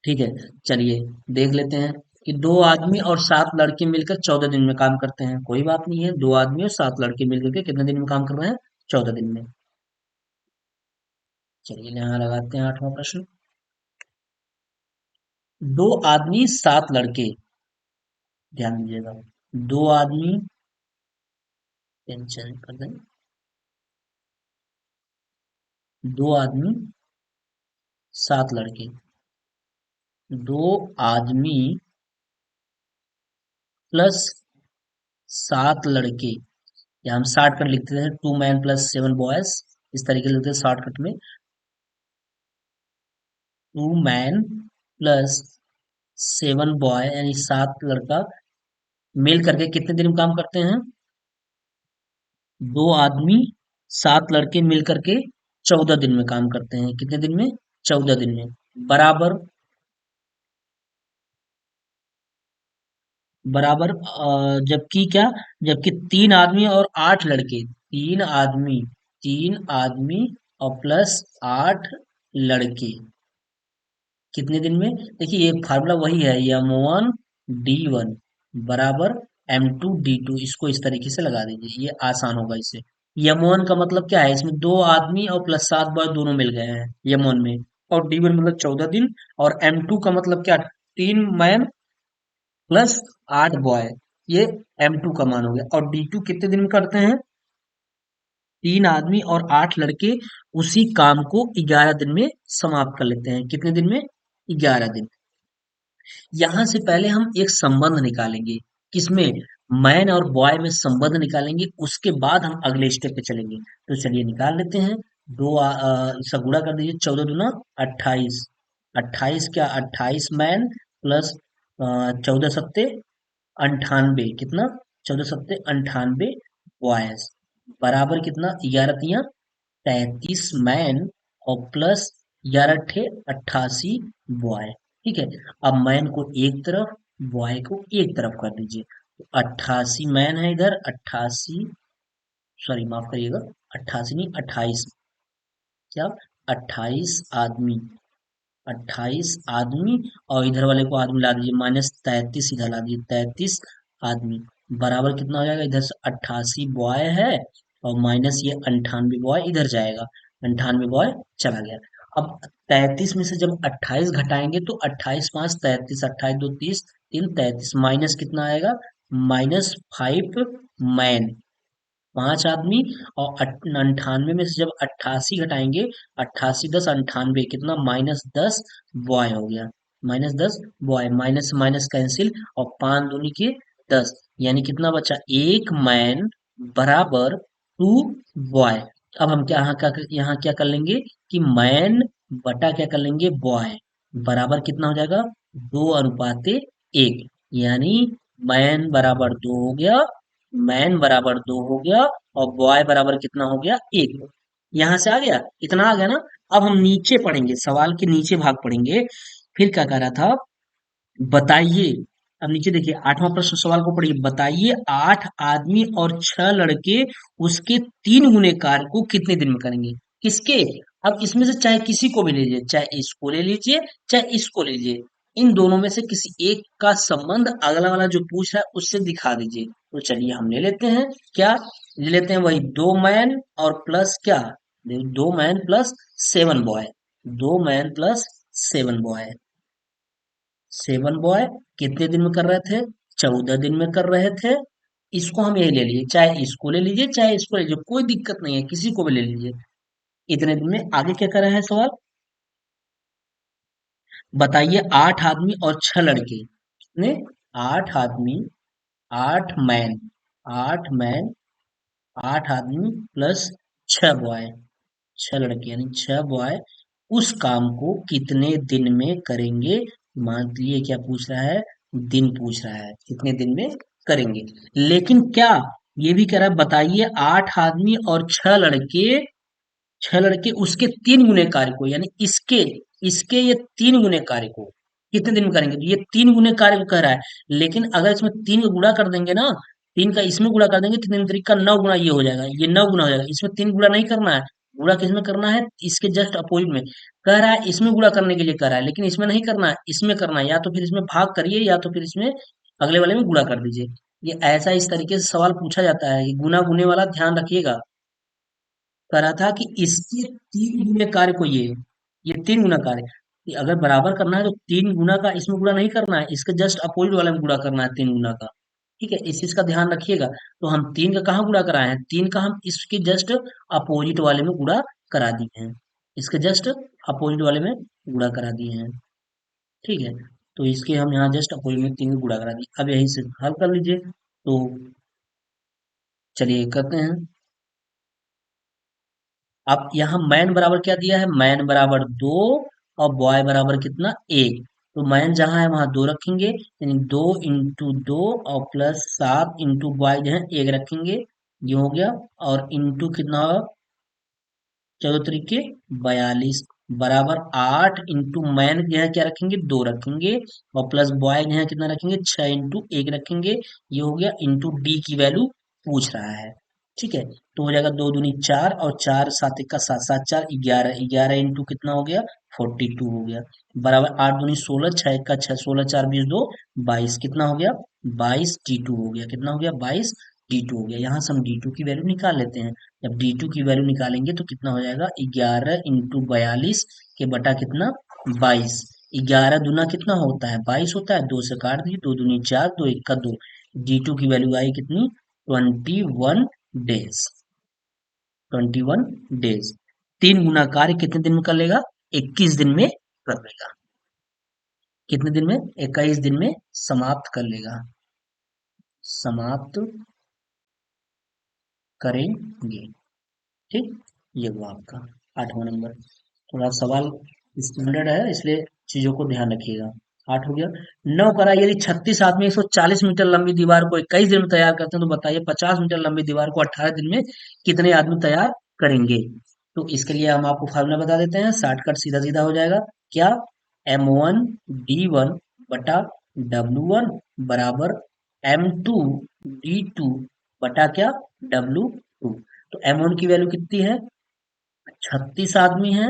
ठीक है, चलिए देख लेते हैं कि 2 आदमी और 7 लड़के मिलकर 14 दिन में काम करते हैं। कोई बात नहीं है, 2 आदमी और 7 लड़के मिलकर के कितने दिन में काम कर रहे हैं, 14 दिन में। चलिए यहाँ लगाते हैं 8वां प्रश्न। 2 आदमी 7 लड़के, ध्यान दीजिएगा। 2 आदमी, टेंशन कर दें। 2 आदमी 7 लड़के, 2 आदमी प्लस 7 लड़के, या हम शॉर्टकट लिखते हैं 2 मैन प्लस 7 बॉयज। इस तरीके से लिखते हैं शॉर्टकट में। 2 मैन प्लस 7 बॉय, यानी 7 लड़का मिल करके कितने दिन में काम करते हैं। 2 आदमी 7 लड़के मिल करके 14 दिन में काम करते हैं। कितने दिन में, 14 दिन में। बराबर, बराबर जबकि क्या, जबकि 3 आदमी और 8 लड़के, 3 आदमी, 3 आदमी और प्लस 8 लड़के कितने दिन में। देखिए ये फार्मूला वही है, M1 D1 बराबर M2 D2। इसको इस तरीके से लगा दीजिए, ये आसान होगा इससे। M1 का मतलब क्या है, इसमें 2 आदमी और प्लस 7 बॉय दोनों मिल गए हैं M1 में। और D1 मतलब 14 दिन। और M2 का मतलब क्या, 3 मैन प्लस 8 बॉय, ये M2 का मान हो गया। और D2 कितने दिन में करते हैं, 3 आदमी और 8 लड़के उसी काम को 11 दिन में समाप्त कर लेते हैं। कितने दिन में, 11 दिन। यहां से पहले हम एक संबंध निकालेंगे, किसमें, मैन और बॉय में संबंध निकालेंगे, उसके बाद हम अगले स्टेप पे चलेंगे। तो चलिए निकाल लेते हैं। इसका गुणा कर दीजिए, 14 दूना 28। 28 क्या, 28 मैन प्लस 14 सत्ते 98, कितना, 14 सत्ते 98 बॉयज बराबर कितना, 11 तिया 33 मैन और प्लस 11 अट्ठे 88 बॉय। ठीक है, अब मैन को एक तरफ, बॉय को एक तरफ कर दीजिए। तो 88 मैन है इधर, 88, सॉरी माफ करिएगा, 88 नहीं 28, क्या, 28 आदमी, 28 आदमी, और इधर वाले को आदमी ला दीजिए, -33 इधर ला दीजिए, 33 आदमी बराबर कितना हो जाएगा, इधर से 88 बॉय है, और माइनस ये 98 बॉय इधर जाएगा, 98 बॉय चला गया। अब 33 में से जब 28 घटाएंगे तो 28 5 33, 28 2 30, 3 33, माइनस कितना आएगा, -5 मैन, 5 आदमी। और 98 में से जब 88 घटाएंगे, 88 10 98, कितना, -10 बॉय हो गया, -10 बॉय, माइनस से माइनस कैंसिल, और 5 दूनी के 10, यानी कितना बचा, 1 मैन बराबर 2 बॉय। अब हम क्या, यहाँ क्या कर लेंगे कि मैन बटा क्या कर लेंगे, बॉय बराबर कितना हो जाएगा, 2:1, यानी मैन बराबर 2 हो गया, और बॉय बराबर कितना हो गया, 1। यहां से आ गया, इतना आ गया ना। अब हम नीचे पढ़ेंगे, सवाल के नीचे भाग पढ़ेंगे। फिर क्या कह रहा था, बताइए। अब नीचे देखिए, 8वां प्रश्न, सवाल को पढ़िए। बताइए 8 आदमी और 6 लड़के उसके 3 गुने कार्य को कितने दिन में करेंगे। किसके, अब इसमें से चाहे किसी को भी ले लीजिए, चाहे इसको ले लीजिए, चाहे इसको ले लीजिए, इन दोनों में से किसी एक का संबंध अगला वाला जो पूछ रहा है उससे दिखा दीजिए। तो चलिए हम ले लेते हैं, क्या ले लेते हैं, वही 2 मैन और प्लस क्या, 2 man plus 7 boy, 2 man plus 7 boy. 7 boy कितने दिन में कर रहे थे, 14 दिन में कर रहे थे। इसको हम यही ले लीजिए, चाहे इसको ले लीजिए, चाहे इसको ले लीजिए, कोई दिक्कत नहीं है, किसी को भी ले लीजिए। इतने दिन में आगे क्या कर रहा है सवाल, बताइए 8 आदमी और 6 लड़के कितने? 8 आदमी, 8 मैन, 8 मैन, 8 आदमी प्लस 6 बॉय, 6 लड़के यानी 6 बॉय उस काम को कितने दिन में करेंगे? मान लिए क्या पूछ रहा है? दिन पूछ रहा है, कितने दिन में करेंगे। लेकिन क्या ये भी कह रहा है, बताइए 8 आदमी और 6 लड़के, 6 लड़के उसके 3 गुने कार्य को, यानी इसके इसके ये 3 गुने कार्य को कितने दिन में करेंगे? तो ये 3 गुने कार्य को कह रहा है। लेकिन अगर इसमें 3 का गुणा कर देंगे ना, 3 का इसमें गुणा कर देंगे तो 3 का 9 गुना ये हो जाएगा, ये 9 गुना हो जाएगा। इसमें 3 गुना नहीं करना है, गुणा किसमें करना है? इसके जस्ट अपोजिट में। कह रहा है इसमें गुणा करने के लिए कह रहा है, लेकिन इसमें नहीं करना है, इसमें करना है। या तो फिर इसमें भाग करिए या तो फिर इसमें अगले वाले में गुणा कर दीजिए। ये ऐसा इस तरीके से सवाल पूछा जाता है कि गुना गुने वाला ध्यान रखिएगा। करा था कि इसके 3 गुने कार्य को ये 3 गुना कार्य, कि अगर बराबर करना है तो 3 गुना का इसमें गुणा नहीं करना है, इसके जस्ट अपोजिट वाले में गुणा करना है 3 गुना का। ठीक है, इस चीज का ध्यान रखिएगा। तो हम 3 का कहाँ गुणा कराए हैं? 3 का हम इसके जस्ट अपोजिट वाले में गुणा करा दिए हैं, इसके जस्ट अपोजिट वाले में गुणा करा दिए हैं। ठीक है, तो इसके हम यहाँ जस्ट अपोजिट में 3 को गुणा करा दिए। अब यही से हल कर लीजिए। तो चलिए करते हैं। अब यहाँ मैन बराबर क्या दिया है? मैन बराबर 2 और बॉय बराबर कितना? 1। तो मैन जहाँ है वहां 2 रखेंगे, यानी 2 × 2 और प्लस 7 इंटू बॉय जो है 1 रखेंगे, ये हो गया। और इंटू कितना होगा? 14×3 = 42 बराबर 8 इंटू मैन जो है क्या रखेंगे? 2 रखेंगे, और प्लस बॉय जो है कितना रखेंगे? 6 × 1 रखेंगे, ये हो गया। इंटू डी की वैल्यू पूछ रहा है। ठीक है, तो हो जाएगा 2 दूनी 4 और 4 7 1 का 7, 7 4 11, 11 इंटू कितना हो गया? 42 हो गया, बराबर 8 दूनी 16, 6 1 का 6, 16 4 20 2 22, कितना हो गया? 22 D2 हो गया। कितना हो गया? 22 D2 हो गया। यहाँ से हम D2 की वैल्यू निकाल लेते हैं। जब D2 की वैल्यू निकालेंगे तो कितना हो जाएगा? 11 × 42 के बटा कितना? 22। 11 दूना कितना होता है? 22 होता है, 2 से काट दिए, 2 दूनी 4, 2 1 का 2। D2 की वैल्यू आई कितनी? 21 डेज, 21 डेज। 3 गुना कार्य कितने दिन में कर लेगा? 21 दिन में कर लेगा। कितने दिन में? 21 दिन में समाप्त कर लेगा, समाप्त करेंगे। ठीक, ये हुआ आपका 8वां नंबर। थोड़ा सवाल स्टैंडर्ड है, इसलिए चीजों को ध्यान रखिएगा। 8 हो गया। 9 करा, यदि 36 आदमी 140 मीटर लंबी दीवार को 21 दिन में तैयार करते हैं तो बताइए 50 मीटर लंबी दीवार को 18 दिन में कितने आदमी तैयार करेंगे? तो इसके लिए हम आपको फार्मूला बता देते हैं, शॉर्टकट सीधा सीधा हो जाएगा। क्या? M1 D1 बटा W1 बराबर M2 D2 बटा क्या? W2। तो M1 की वैल्यू कितनी है? 36 आदमी है,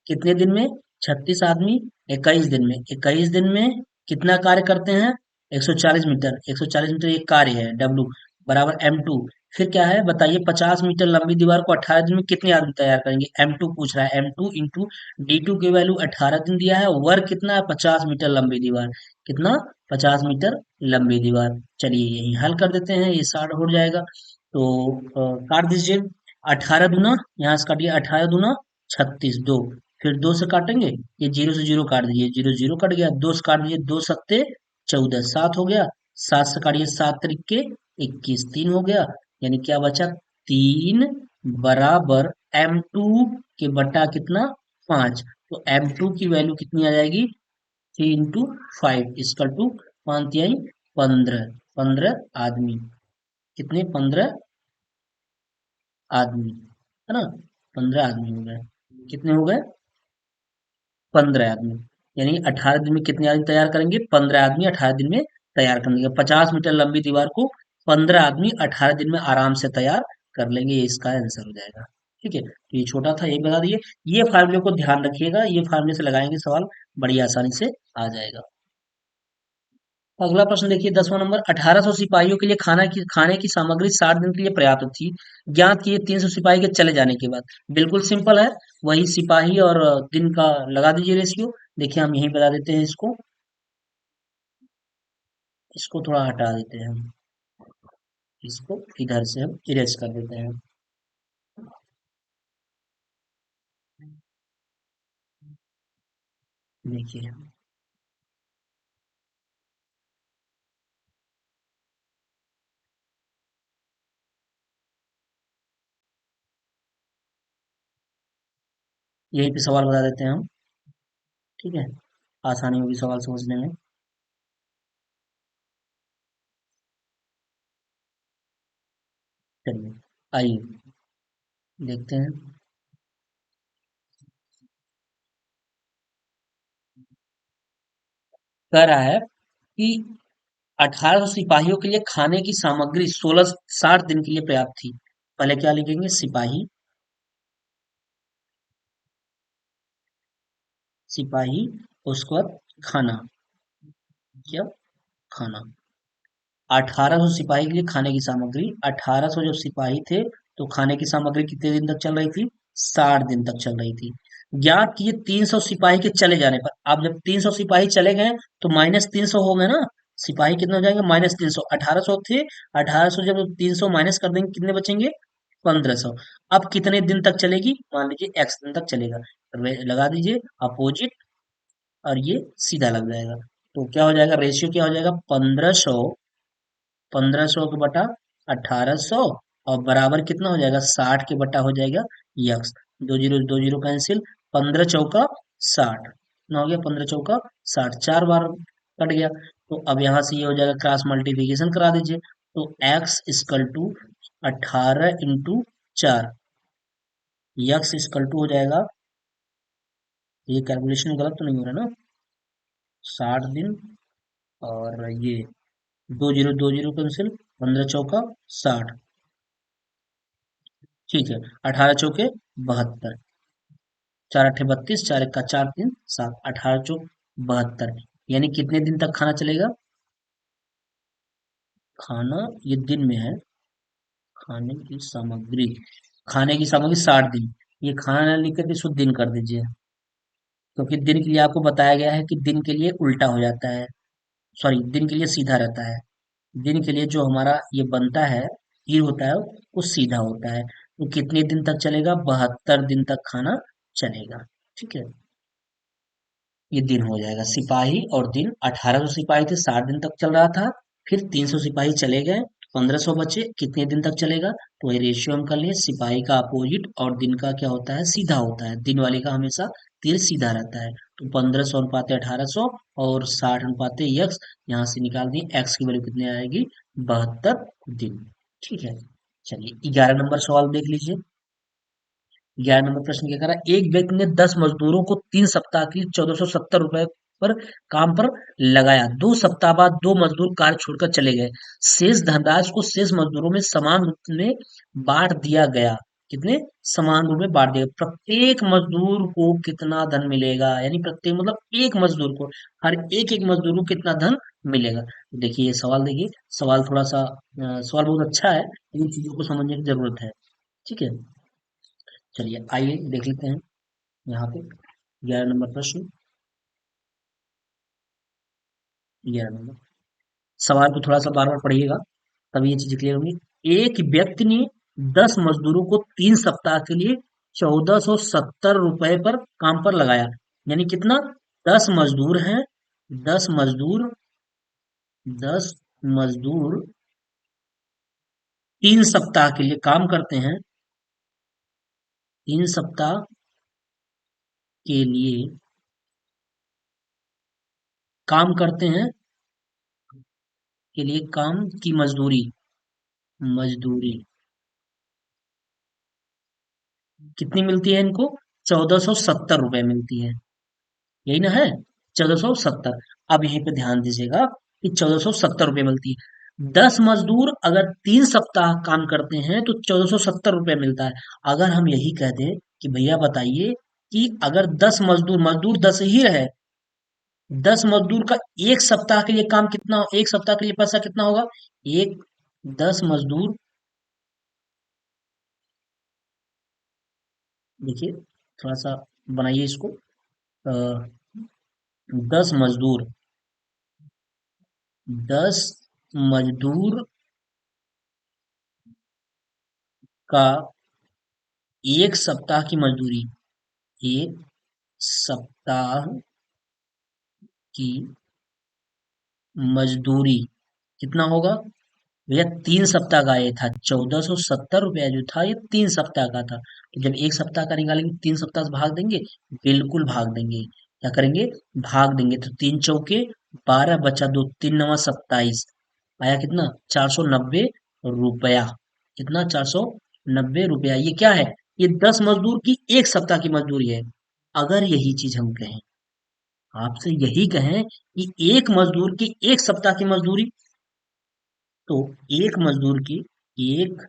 कितने दिन में? 36 आदमी 21 दिन में, 21 दिन में कितना कार्य करते हैं? 140 मीटर, 140 मीटर ये कार्य है। W बराबर M2। फिर क्या है बताइए? 50 मीटर लंबी दीवार को 18 दिन में कितने आदमी तैयार करेंगे? M2 पूछ रहा है। M2 इंटू D2 की वैल्यू 18 दिन दिया है, वर्ग कितना है? 50 मीटर लंबी दीवार, कितना? 50 मीटर लंबी दीवार। चलिए यही हल कर देते हैं, ये 60 हो जाएगा। तो काट दीजिए। 18 दूना, यहाँ से काटिए, 18 दूना 36, 2, फिर 2 से काटेंगे, ये 0 से 0 काट दीजिए, 0 0 कट गया, 2 से काट दीजिए, 2 सत्ते 14, 7 हो गया। 7 से काटिए, 7 त्रिके 21, 3 हो गया। यानी क्या बचा? 3 बराबर M2 के बटा कितना? 5। तो M2 की वैल्यू कितनी आ जाएगी? 3 × 5 इसकल टू 5×3 = 15, 15 आदमी। कितने? 15 आदमी, है ना? 15 आदमी हो गए। कितने हो गए? 15 आदमी। यानी 18 दिन में कितने आदमी तैयार करेंगे? 15 आदमी 18 दिन में तैयार कर लेंगे। 50 मीटर लंबी दीवार को 15 आदमी 18 दिन में आराम से तैयार कर लेंगे, ये इसका आंसर हो जाएगा। ठीक है, तो ये छोटा था, ये बता दिए। ये फार्मूले को ध्यान रखिएगा, ये फार्मूले से लगाएंगे सवाल बड़ी आसानी से आ जाएगा। अगला प्रश्न देखिए, 10वां नंबर। 1800 सिपाहियों के लिए खाने की सामग्री 60 दिन के लिए पर्याप्त थी, ज्ञात किए 300 सिपाही के चले जाने के बाद। बिल्कुल सिंपल है, वही सिपाही और दिन का लगा दीजिए रेशियो। देखिए हम यही बता देते हैं, इसको इसको थोड़ा हटा देते हैं हम, इसको इधर से हम इरेज कर देते हैं। देखिए यहीं पे सवाल बता देते हैं हम। ठीक है, आसानी होगी सवाल समझने में। चलिए, आइए देखते हैं। कह रहा है कि 1800 सिपाहियों के लिए खाने की सामग्री 1660 दिन के लिए पर्याप्त थी। पहले क्या लिखेंगे? सिपाही, सिपाही, उसके बाद खाना। क्या? खाना। 1800 सिपाही के लिए खाने की सामग्री, 1800 जब सिपाही थे तो खाने की सामग्री कितने दिन तक चल रही थी? 60 दिन तक चल रही थी। ज्ञात कीजिए 300 सिपाही के चले जाने पर। अब जब 300 सिपाही चले गए तो -300 हो गए ना। सिपाही कितने हो जाएंगे? -300। 1800 थे, 1800 जब 300 माइनस कर देंगे कितने बचेंगे? 1500। अब कितने दिन तक चलेगी? मान लीजिए x दिन तक चलेगा। लगा दीजिए अपोजिट, और ये सीधा लग जाएगा। तो क्या हो जाएगा? रेशियो क्या हो जाएगा? 1500, 1500 के बटा 1800, और बराबर कितना हो जाएगा? 60 के बटा हो जाएगा यक्स। दो जीरो कैंसिल, 15 चौका 60, कितना हो गया? 15 चौका 60, 4 बार कट गया। तो अब यहाँ से ये हो जाएगा, क्रॉस मल्टीप्लिकेशन करा दीजिए। तो एक्स इक्वल टू 18 × 4, यक्स इक्वल टू हो जाएगा, ये कैलकुलेशन गलत तो नहीं हो रहा ना? 60 दिन, और ये दो जीरो कैंसिल, 15 चौका 60। ठीक है, 18 चौके 72, 4 8 32, 4 1 का 4 3 7, 18 चौक 72। यानी कितने दिन तक खाना चलेगा? खाना, ये दिन में है। खाने की सामग्री, खाने की सामग्री 60 दिन। ये खाना ना लिख करके शुद्ध दिन कर दीजिए, क्योंकि दिन के लिए आपको बताया गया है कि दिन के लिए उल्टा हो जाता है। सॉरी, दिन के लिए सीधा रहता है। दिन के लिए जो हमारा ये बनता है, तीर होता है, वो सीधा होता है। वो कितने दिन तक चलेगा? 72 दिन तक खाना चलेगा। ठीक है, ये दिन हो जाएगा। सिपाही और दिन, 1800 सिपाही थे, 60 दिन तक चल रहा था। फिर 300 सिपाही चले गए, 1500 बचे, कितने दिन तक चलेगा? तो वही रेशियो हम कर लिए, सिपाही का अपोजिट और दिन का क्या होता है? सीधा होता है। दिन वाले का हमेशा तीर सीधा रहता है। तो 1500 अनुपाते 1800, और 60 अनुपाते यक्स। यहाँ से निकाल दिए, एक्स की वैल्यू कितनी आएगी? 72 दिन। ठीक है, चलिए 11 नंबर सवाल देख लीजिए। 11 नंबर प्रश्न क्या कह रहा है? एक व्यक्ति ने 10 मजदूरों को 3 सप्ताह के लिए 1470 रुपए पर काम पर लगाया। 2 सप्ताह बाद 2 मजदूर कार्य छोड़कर चले गए। शेष धनराशि को शेष मजदूरों में समान रूप में बांट दिया गया। कितने? समान रूप में बांट दिया। प्रत्येक मजदूर को कितना धन मिलेगा? यानी प्रत्येक मतलब एक मजदूर को, हर एक एक मजदूर को कितना धन मिलेगा? देखिए ये सवाल, देखिए सवाल थोड़ा सा सवाल बहुत अच्छा है, लेकिन चीजों को समझने की जरूरत है। ठीक है, चलिए आइए देख लेते हैं। यहाँ पे 11 नंबर प्रश्न, 11 नंबर सवाल को थोड़ा सा बार बार पढ़िएगा, तभी ये चीजें क्लियर होंगी। एक व्यक्ति ने 10 मजदूरों को 3 सप्ताह के लिए 1470 रुपए पर काम पर लगाया। यानी कितना? 10 मजदूर हैं, 10 मजदूर, 10 मजदूर 3 सप्ताह के लिए काम करते हैं, 3 सप्ताह के लिए काम करते हैं, के लिए काम की मजदूरी, मजदूरी कितनी मिलती है इनको? 1470 रुपए मिलती है। यही ना है? 1470। अब यहीं पे ध्यान दीजिएगा कि 1470 रुपए मिलती है। 10 मजदूर अगर 3 सप्ताह काम करते हैं तो 1470 रुपए मिलता है। अगर हम यही कह दें कि भैया बताइए कि अगर 10 मजदूर, मजदूर 10 ही रहे, 10 मजदूर का 1 सप्ताह के लिए काम कितना, 1 सप्ताह के लिए पैसा कितना होगा? एक, 10 मजदूर, देखिए थोड़ा सा बनाइए इसको। 10 मजदूर, 10 मजदूर का 1 सप्ताह की मजदूरी, 1 सप्ताह की मजदूरी कितना होगा? भैया 3 सप्ताह का ये था, 1470 रुपया जो था ये 3 सप्ताह का था। तो जब 1 सप्ताह का निकालेंगे 3 सप्ताह से भाग देंगे, बिल्कुल भाग देंगे। क्या करेंगे? भाग देंगे। तो 3 चौके 12, बचा 2, 3 9 27, आया कितना? 490 रुपया। कितना? 490 रुपया। ये क्या है? ये 10 मजदूर की 1 सप्ताह की मजदूरी है। अगर यही चीज हम कहें, आपसे यही कहें कि एक मजदूर की 1 सप्ताह की मजदूरी, तो एक मजदूर की एक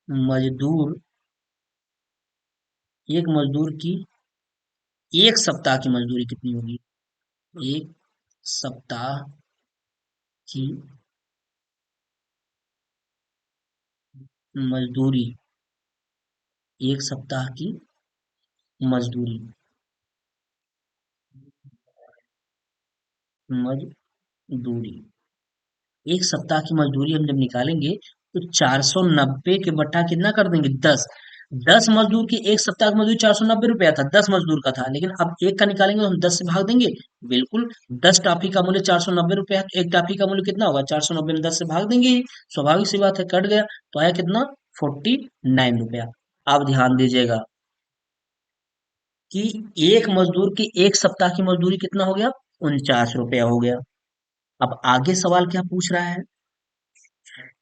मजदूर एक मजदूर की 1 सप्ताह की मजदूरी कितनी होगी? 1 सप्ताह की मजदूरी, 1 सप्ताह की मजदूरी, मजदूरी 1 सप्ताह की मजदूरी हम जब निकालेंगे, तो 490 के बट्टा कितना कर देंगे? 10। 10 मजदूर की 1 सप्ताह की मजदूरी 490 रुपया था, 10 मजदूर का था, लेकिन अब एक का निकालेंगे तो हम 10 से भाग देंगे। बिल्कुल। 10 टॉफी का मूल्य 490 रुपया, एक टॉफी का मूल्य कितना होगा? 490 में 10 से भाग देंगे ही। स्वाभाविक सी बात है, कट गया। तो आया कितना? 49 रुपया। अब ध्यान दीजिएगा कि एक मजदूर की 1 सप्ताह की मजदूरी कितना हो गया? 49 रुपया हो गया। अब आगे सवाल क्या पूछ रहा है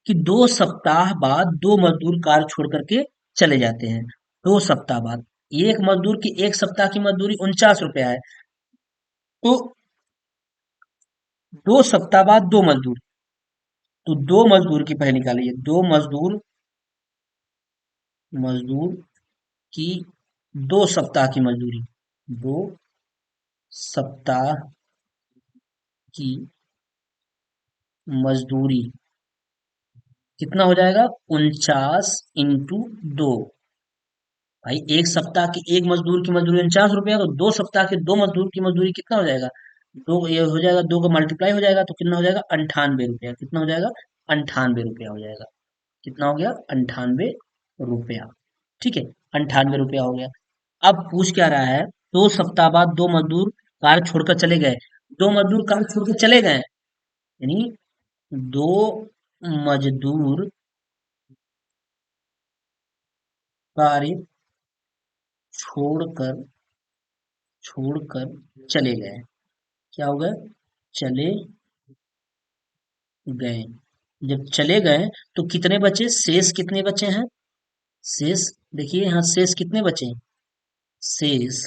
कि 2 सप्ताह बाद 2 मजदूर कार्य छोड़ करके चले जाते हैं। 2 सप्ताह बाद एक मजदूर की 1 सप्ताह की मजदूरी 49 रुपया है। तो 2 सप्ताह बाद 2 मजदूर, तो 2 मजदूर की पहले निकालिए। दो मजदूर मजदूर की 2 सप्ताह की मजदूरी, 2 सप्ताह की मजदूरी कितना हो जाएगा? 49 × 2। भाई 1 सप्ताह की एक मजदूर की मजदूरी 49 रुपया, तो 2 सप्ताह के 2 मजदूर की मजदूरी कितना हो जाएगा? दो, ये हो जाएगा, 2 का मल्टीप्लाई हो जाएगा, तो कितना हो जाएगा? 98 रुपया। कितना हो जाएगा? 98 रुपया हो जाएगा। कितना हो गया? 98 रुपया। ठीक है, 98 रुपया हो गया। अब पूछ क्या रहा है? 2 सप्ताह बाद 2 मजदूर कार्य छोड़कर चले गए। 2 मजदूर कार्य छोड़कर चले गए, यानी 2 मजदूर कार्य छोड़कर छोड़कर चले गए। क्या हो गए? चले गए। जब चले गए तो कितने बचे? शेष कितने बचे हैं? शेष देखिए यहाँ, शेष कितने बचे हैं? शेष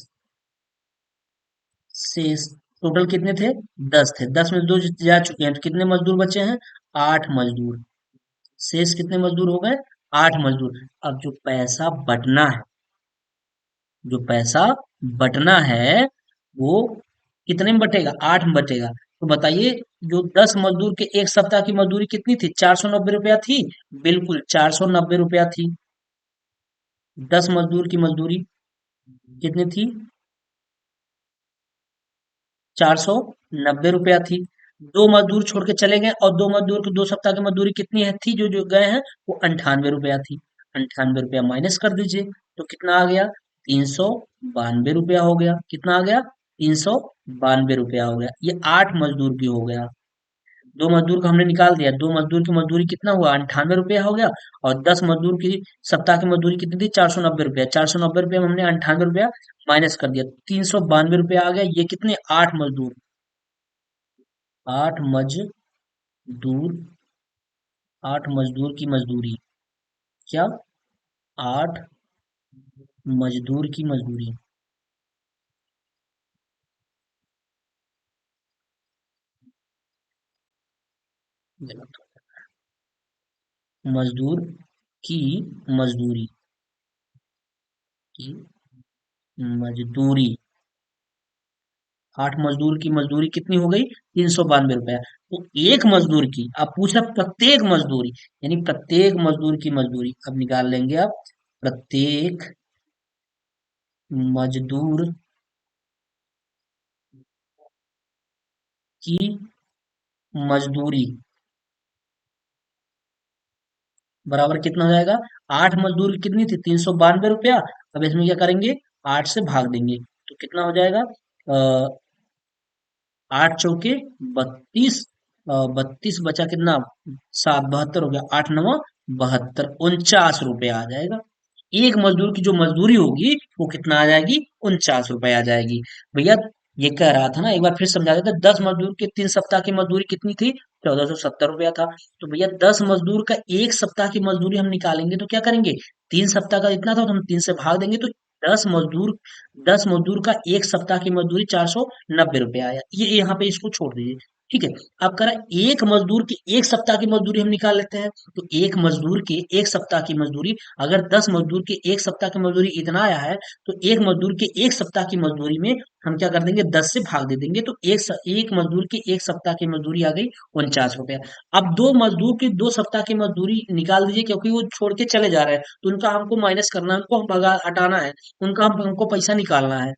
शेष टोटल कितने थे? 10 थे। 10 मजदूर जा चुके हैं, तो कितने मजदूर बचे हैं? 8 मजदूर। शेष कितने मजदूर हो गए? 8 मजदूर। अब जो पैसा बटना है, वो कितने में बटेगा? 8 में बटेगा। तो बताइए, जो 10 मजदूर के 1 सप्ताह की मजदूरी कितनी थी? 490 रुपया थी। बिल्कुल 490 रुपया थी। 10 मजदूर की मजदूरी कितनी थी? 490 रुपया थी। 2 मजदूर छोड़ के चले गए, और 2 मजदूर की 2 सप्ताह की मजदूरी कितनी है थी? जो जो गए हैं, वो 98 रुपया थी। 98 रुपया माइनस कर दीजिए, तो कितना आ गया? 392 रुपया हो गया। कितना आ गया? 392 रुपया हो गया। ये 8 मजदूर की हो गया। 2 मजदूर को हमने निकाल दिया। 2 मजदूर की मजदूरी कितना हुआ? 98 रुपया हो गया। और 10 मजदूर की सप्ताह की मजदूरी कितनी थी? 490 रुपया। 490 रुपया में हमने 98 रुपया माइनस कर दिया, 392 रुपया आ गया। ये कितने? 8 मजदूर। 8 मजदूर। 8 मजदूर की मजदूरी। क्या? 8 मजदूर की मजदूरी। गलत। मजदूर की मजदूरी की मजदूरी 8 मजदूर की मजदूरी कितनी हो गई? 392 रुपया। तो एक मजदूर की, आप पूछ रहे प्रत्येक मजदूरी, यानी प्रत्येक मजदूर की मजदूरी अब निकाल लेंगे आप। प्रत्येक मजदूर की मजदूरी बराबर कितना हो जाएगा? 8 मजदूर की कितनी थी? 392 रुपया। अब इसमें क्या करेंगे? 8 से भाग देंगे, तो कितना हो जाएगा? 8 चौके 32, 32 बचा कितना, 7 72 हो गया, 8 9 72, 49 रुपए आ जाएगा। एक मजदूर की जो मजदूरी होगी वो कितना आ जाएगी, 49 रुपए आ जाएगी। भैया ये कह रहा था ना, एक बार फिर समझा देता, 10 मजदूर के 3 सप्ताह की मजदूरी कितनी थी, 1470 रुपया था। तो भैया 10 मजदूर का एक सप्ताह की मजदूरी हम निकालेंगे तो क्या करेंगे, 3 सप्ताह का इतना था तो हम 3 से भाग देंगे, तो 10 मजदूर, 10 मजदूर का एक सप्ताह की मजदूरी 490 रुपया आया। ये यहाँ पे इसको छोड़ दीजिए। ठीक है। अब कह रहा है एक मजदूर की एक सप्ताह की मजदूरी हम निकाल लेते हैं। तो एक मजदूर के एक सप्ताह की मजदूरी, अगर 10 मजदूर के एक सप्ताह की मजदूरी इतना आया है, तो एक मजदूर के एक सप्ताह की मजदूरी में हम क्या कर देंगे, 10 से भाग दे देंगे, तो एक मजदूर की एक सप्ताह की मजदूरी आ गई 49 रुपया। अब 2 मजदूर की 2 सप्ताह की मजदूरी निकाल दीजिए, क्योंकि वो छोड़ के चले जा रहे हैं, तो उनका हमको माइनस करना है, उनको हम भगा हटाना है, उनका हमको पैसा निकालना है।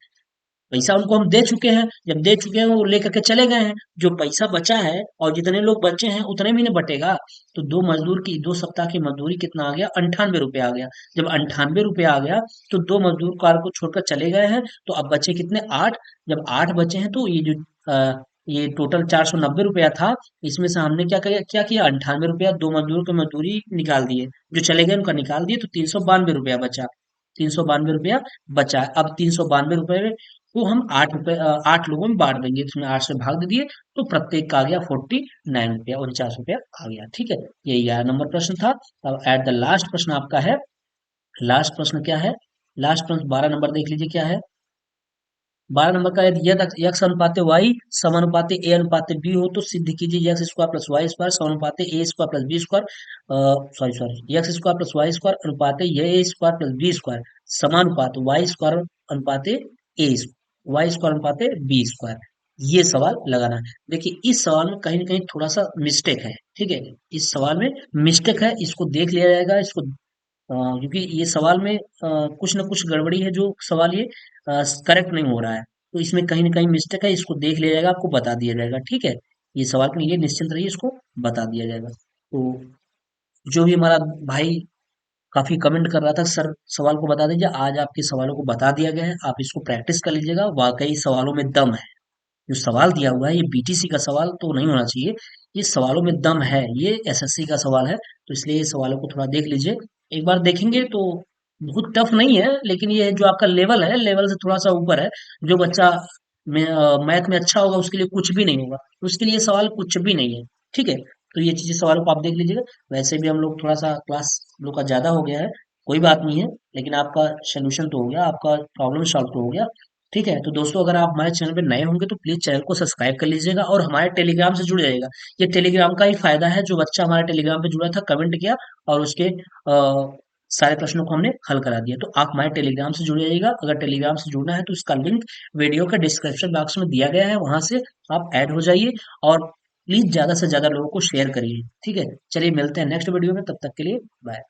पैसा उनको हम दे चुके हैं, जब दे चुके हैं वो लेकर के चले गए हैं, जो पैसा बचा है और जितने लोग बचे हैं उतने में ना बटेगा। तो 2 मजदूर की 2 सप्ताह की मजदूरी कितना आ गया, 98 रुपया आ गया। जब 98 रुपया आ गया, तो 2 मजदूर कार को छोड़कर चले गए हैं, तो अब बचे कितने, 8। जब 8 बचे हैं, तो ये जो ये टोटल 490 रुपया था, इसमें से हमने क्या किया, 98 रुपया 2 मजदूर की मजदूरी निकाल दिए, जो चले गए उनका निकाल दिए, तो 392 रुपया बचा। 392 रुपया बचा। अब 392 रुपये को हम 8 रुपए 8 लोगों में बांट देंगे, इसमें 8 से भाग दे दिए, तो प्रत्येक का आ गया 49 रुपया, 49 रुपया आ गया। ठीक है। ये 11 नंबर प्रश्न था। अब एट द लास्ट प्रश्न आपका है, लास्ट प्रश्न क्या है, लास्ट प्रश्न 12 नंबर देख लीजिए क्या है। 12 नंबर का, यदि यक्स अनुपात वाई समानुपाते ए अनुपाते बी हो, तो सिद्ध कीजिए x square plus y square समानुपाते a square plus b square, sorry sorry, x square plus y square अनुपाते a square plus b square समानुपात वाई स्क्वायर अनुपाते ए, वाई स्क्वायर अनुपाते बी स्क्वायर। ये सवाल लगाना है। देखिए इस सवाल में कहीं ना कहीं थोड़ा सा मिस्टेक है। ठीक है। इस सवाल में मिस्टेक है, इसको देख लिया जाएगा, इसको क्योंकि ये सवाल में कुछ ना कुछ गड़बड़ी है, जो सवाल ये करेक्ट नहीं हो रहा है, तो इसमें कहीं ना कहीं मिस्टेक है, इसको देख लिया जाएगा, आपको बता दिया जाएगा। ठीक है। ये सवाल के लिए निश्चिंत रहिए, इसको बता दिया जाएगा। तो जो भी हमारा भाई काफी कमेंट कर रहा था, सर सवाल को बता दीजिए, आज आपके सवालों को बता दिया गया है, आप इसको प्रैक्टिस कर लीजिएगा, वाकई सवालों में दम है। जो सवाल दिया हुआ है ये बीटीसी का सवाल तो नहीं होना चाहिए, ये सवालों में दम है, ये एसएससी का सवाल है, तो इसलिए ये सवालों को थोड़ा देख लीजिए। एक बार देखेंगे तो बहुत टफ नहीं है, लेकिन ये जो आपका लेवल है, लेवल से थोड़ा सा ऊपर है। जो बच्चा मैथ में अच्छा होगा उसके लिए कुछ भी नहीं होगा, उसके लिए सवाल कुछ भी नहीं है। ठीक है। तो ये चीजें सवालों को आप देख लीजिएगा। वैसे भी हम लोग थोड़ा सा क्लास हम लोग का ज्यादा हो गया है, कोई बात नहीं है, लेकिन आपका सोल्यूशन तो हो गया, आपका प्रॉब्लम सॉल्व तो हो गया। ठीक है। तो दोस्तों अगर आप हमारे चैनल पे नए होंगे तो प्लीज चैनल को सब्सक्राइब कर लीजिएगा और हमारे टेलीग्राम से जुड़ जाइएगा। ये टेलीग्राम का ही फायदा है, जो बच्चा हमारे टेलीग्राम पे जुड़ा था, कमेंट किया और उसके सारे प्रश्नों को हमने हल करा दिया, तो आप हमारे टेलीग्राम से जुड़ जाइएगा। अगर टेलीग्राम से जुड़ना है तो इसका लिंक वीडियो के डिस्क्रिप्शन बॉक्स में दिया गया है, वहां से आप ऐड हो जाइए और प्लीज ज्यादा से ज्यादा लोगों को शेयर करिए। ठीक है। चलिए मिलते हैं नेक्स्ट वीडियो में, तब तक के लिए बाय।